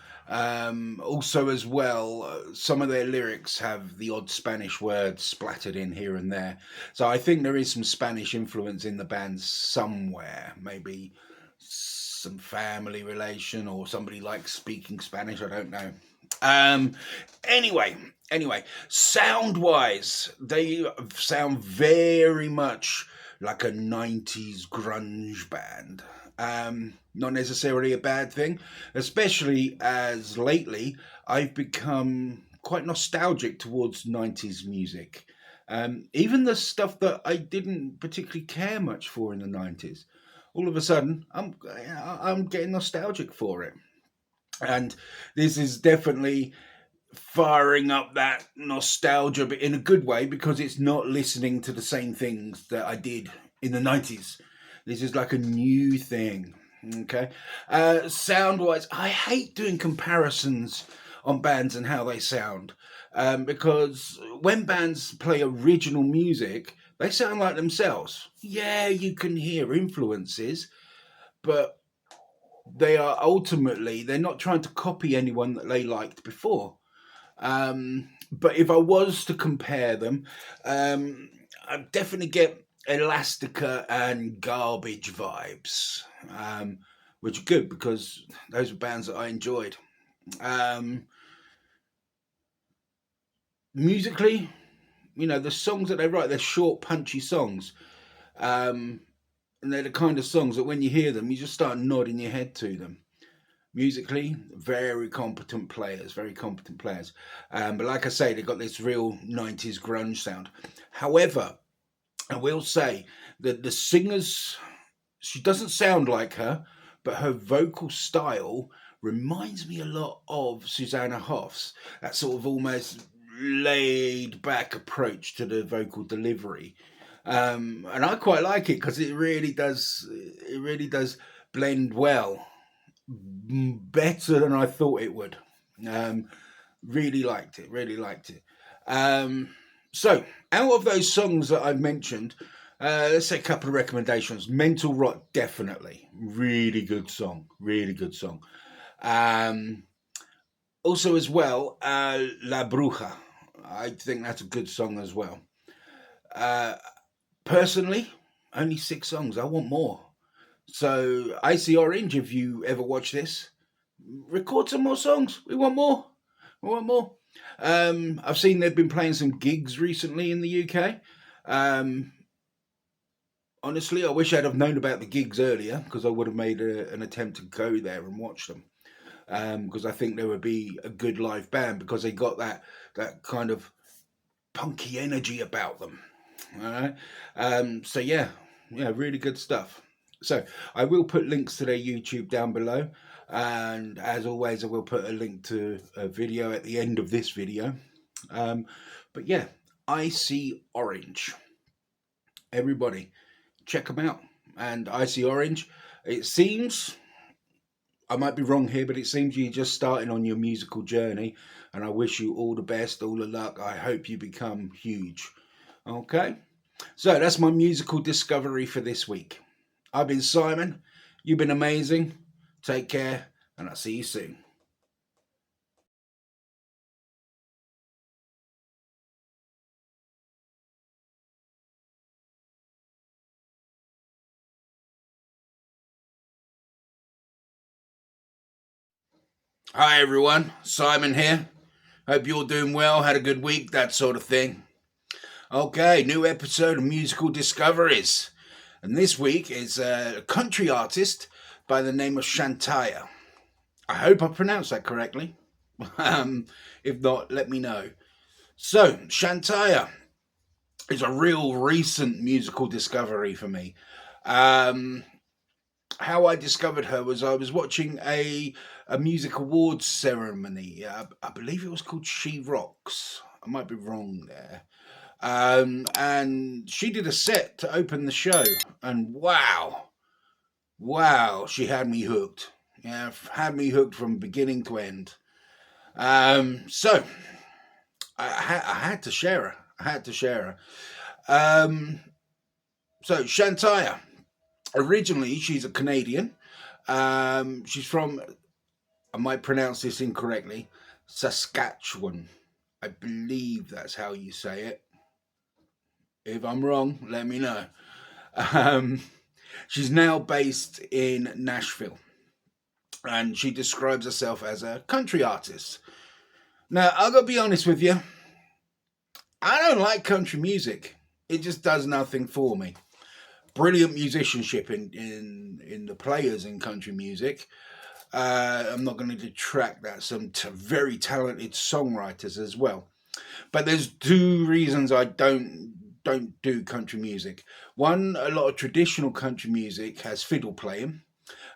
Also, as well, some of their lyrics have the odd Spanish words splattered in here and there. So I think there is some Spanish influence in the band somewhere. Maybe some family relation or somebody likes speaking Spanish. I don't know. Um, anyway, sound wise, they sound very much like a 90s grunge band. Not necessarily a bad thing, especially as lately I've become quite nostalgic towards 90s music. Even the stuff that I didn't particularly care much for in the 90s. All of a sudden, I'm getting nostalgic for it. And this is definitely firing up that nostalgia, but in a good way because it's not listening to the same things that I did in the 90s. This is like a new thing. Okay. Sound wise, I hate doing comparisons on bands and how they sound, because when bands play original music, they sound like themselves. Yeah, you can hear influences, but they're not trying to copy anyone that they liked before. But if I was to compare them, I'd definitely get Elastica and Garbage vibes, which are good because those were bands that I enjoyed. Um, Musically, the songs that they write, they're short, punchy songs. Um, and they're the kind of songs that when you hear them, you just start nodding your head to them. Musically, very competent players, very competent players. But like I say, they've got this real 90s grunge sound. However, I will say that the singer's, she doesn't sound like her, but her vocal style reminds me a lot of Susanna Hoffs. That sort of almost laid back approach to the vocal delivery. And I quite like it because it really does blend well, better than I thought it would. Um, really liked it. Really liked it. Um, so, out of those songs that I've mentioned, let's say a couple of recommendations. "Mental Rot," definitely, really good song. Really good song. Um, Also, as well, "La Bruja." I think that's a good song as well. Uh, Personally, only 6 songs. I want more. So, Icy Orange, if you ever watch this, record some more songs. We want more. We want more. I've seen they've been playing some gigs recently in the UK. Um, Honestly, I wish I'd have known about the gigs earlier because I would have made an attempt to go there and watch them. Because I think there would be a good live band because they got that kind of punky energy about them. All right. So yeah, really good stuff. So I will put links to their YouTube down below, and as always, I will put a link to a video at the end of this video. Um, but yeah, Icy Orange. Everybody, check them out. and Icy Orange. It seems, I might be wrong here, but it seems you're just starting on your musical journey, and I wish you all the best, all the luck. I hope you become huge. Okay, so that's my musical discovery for this week. I've been Simon. You've been amazing. Take care, and I'll see you soon. Hi, everyone. Simon here. Hope you're doing well, had a good week, that sort of thing. Okay, new episode of Musical Discoveries. And this week is a country artist by the name of Shantaya. I hope I pronounced that correctly. If not, let me know. So, Shantaya is a real recent musical discovery for me. Um, how I discovered her was I was watching a music awards ceremony. I believe it was called She Rocks. I might be wrong there. And she did a set to open the show, and wow, she had me hooked. Yeah, had me hooked from beginning to end. So I had to share her. I had to share her. So Shantaya, originally she's a Canadian. She's from, I might pronounce this incorrectly, Saskatchewan. I believe that's how you say it. If I'm wrong, let me know. Um, she's now based in Nashville, and she describes herself as a country artist. Now, I've got to be honest with you, I don't like country music. It just does nothing for me. Brilliant musicianship in the players in country music. I'm not going to detract that. Some very talented songwriters as well. But there's two reasons I don't do country music. One, a lot of traditional country music has fiddle playing,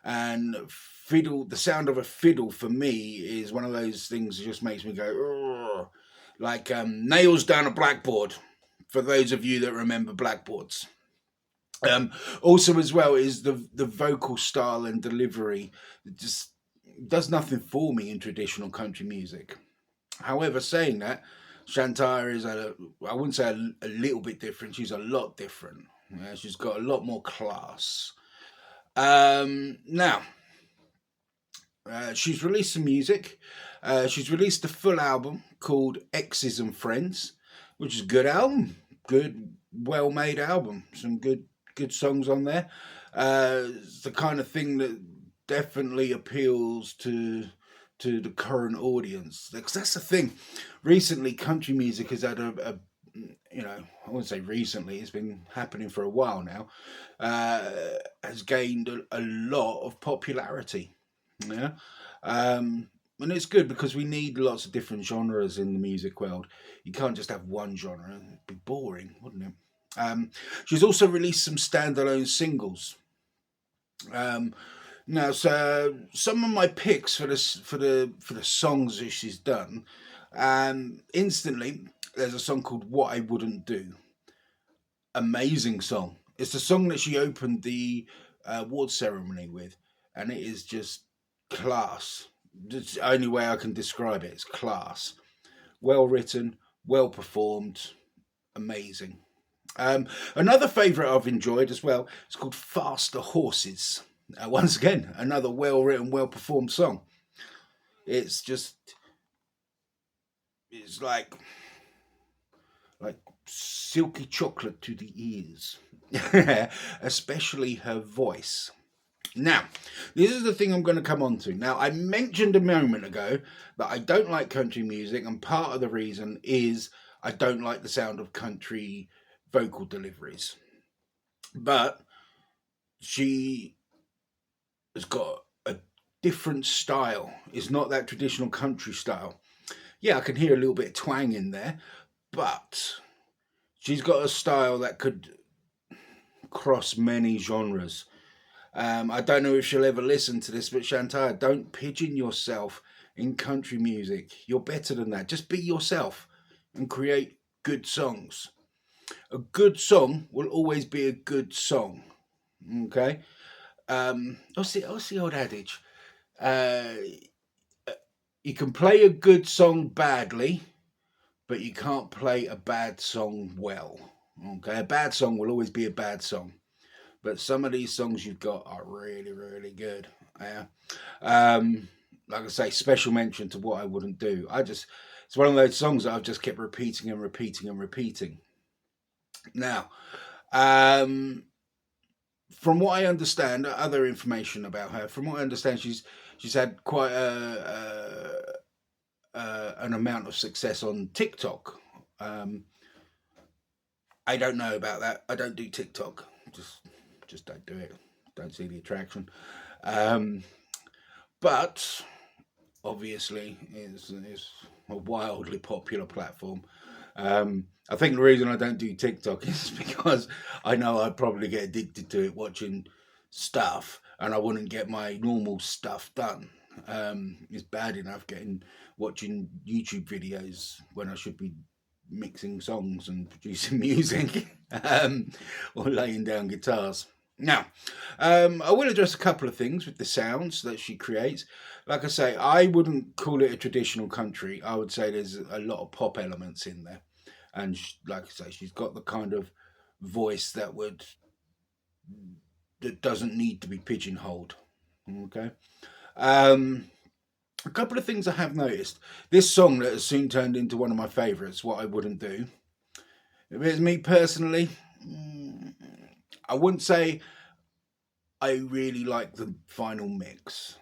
and fiddle, the sound of a fiddle for me is one of those things that just makes me go, ugh, like nails down a blackboard. For those of you that remember blackboards. Also, as well, is the vocal style and delivery. It just does nothing for me in traditional country music. However, saying that, Shantara is I wouldn't say a little bit different. She's a lot different. Yeah, she's got a lot more class. Now, she's released some music. She's released a full album called X's and Friends, which is a good album. Good, well made album. Some good songs on there. It's the kind of thing that definitely appeals to the current audience. Because that's the thing. Recently, country music has had a I wouldn't say recently, it's been happening for a while now, has gained a lot of popularity. Yeah. And it's good because we need lots of different genres in the music world. You can't just have one genre, it'd be boring, wouldn't it? She's also released some standalone singles. Um, Now, so some of my picks for this for the songs that she's done, instantly there's a song called "What I Wouldn't Do." Amazing song. It's the song that she opened the award ceremony with, and it is just class. It's the only way I can describe it. It's class. Well written, well performed, amazing. Another favourite I've enjoyed as well. It's called "Faster Horses." Once again, another well written, well performed song. It's just, it's like silky chocolate to the ears, especially her voice. Now, this is the thing I'm going to come on to. Now, I mentioned a moment ago that I don't like country music, and part of the reason is I don't like the sound of country vocal deliveries. But she has got a different style. It's not that traditional country style. Yeah, I can hear a little bit of twang in there, but she's got a style that could cross many genres. I don't know if she'll ever listen to this, but Chantal, don't pigeon yourself in country music. You're better than that. Just be yourself and create good songs. A good song will always be a good song. Okay. What's the old adage? Uh, you can play a good song badly, but you can't play a bad song well. Okay, a bad song will always be a bad song, but some of these songs you've got are really, really good. Yeah. Like I say, special mention to What I Wouldn't Do. It's one of those songs that I've just kept repeating and repeating and repeating. Now, um, from what I understand, other information about her. From what I understand, she's had quite an amount of success on TikTok. Um, I don't know about that. I don't do TikTok. Just don't do it. Don't see the attraction. Um, but obviously, is a wildly popular platform. I think the reason I don't do TikTok is because I know I'd probably get addicted to it watching stuff, and I wouldn't get my normal stuff done. It's bad enough getting watching YouTube videos when I should be mixing songs and producing music, or laying down guitars. Now, I will address a couple of things with the sounds that she creates. Like I say, I wouldn't call it a traditional country. I would say there's a lot of pop elements in there, and like I say, she's got the kind of voice that doesn't need to be pigeonholed. Okay. Um, a couple of things I have noticed. This song that has soon turned into one of my favourites, What I Wouldn't Do. If it's me personally, I wouldn't say I really like the final mix.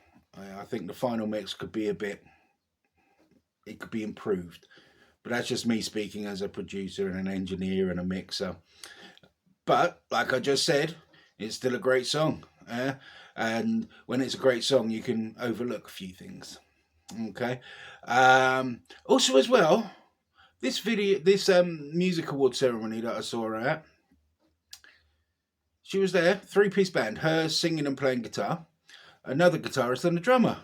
I think the final mix could be it could be improved. But that's just me speaking as a producer and an engineer and a mixer. But like I just said, it's still a great song. And when it's a great song, you can overlook a few things. Okay. Also, as well, this music award ceremony that I saw her at, she was there, three-piece band, her singing and playing guitar, another guitarist and a drummer.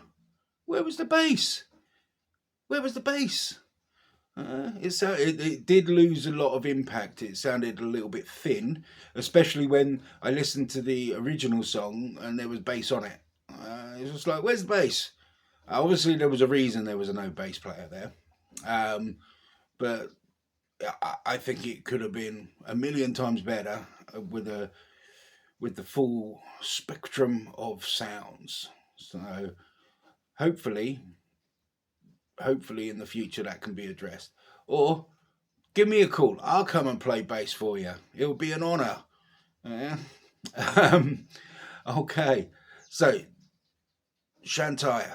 Where was the bass? Where was the bass? It did lose a lot of impact. It sounded a little bit thin, especially when I listened to the original song and there was bass on it. It was just like, where's the bass? Obviously, there was a reason there was no bass player there, but I think it could have been a million times better with the full spectrum of sounds. So hopefully, hopefully in the future that can be addressed. Or give me a call. I'll come and play bass for you. It will be an honour. Yeah. um, okay. So Shantaya,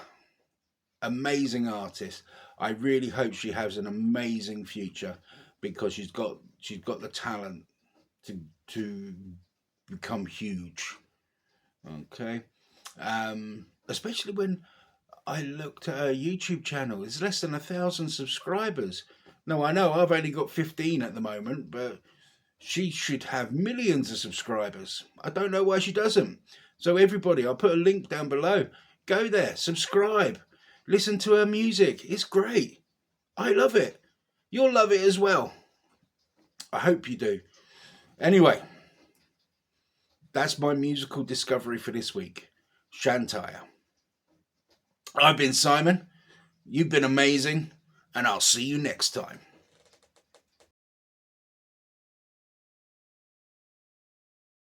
amazing artist. I really hope she has an amazing future because she's got the talent to become huge. Okay. Especially when I looked at her YouTube channel. It's less than 1,000 subscribers. No, I know I've only got 15 at the moment, but she should have millions of subscribers. I don't know why she doesn't. So everybody, I'll put a link down below. Go there, subscribe, listen to her music. It's great. I love it. You'll love it as well. I hope you do. Anyway, that's my musical discovery for this week. Shantaya. I've been Simon. You've been amazing, and I'll see you next time.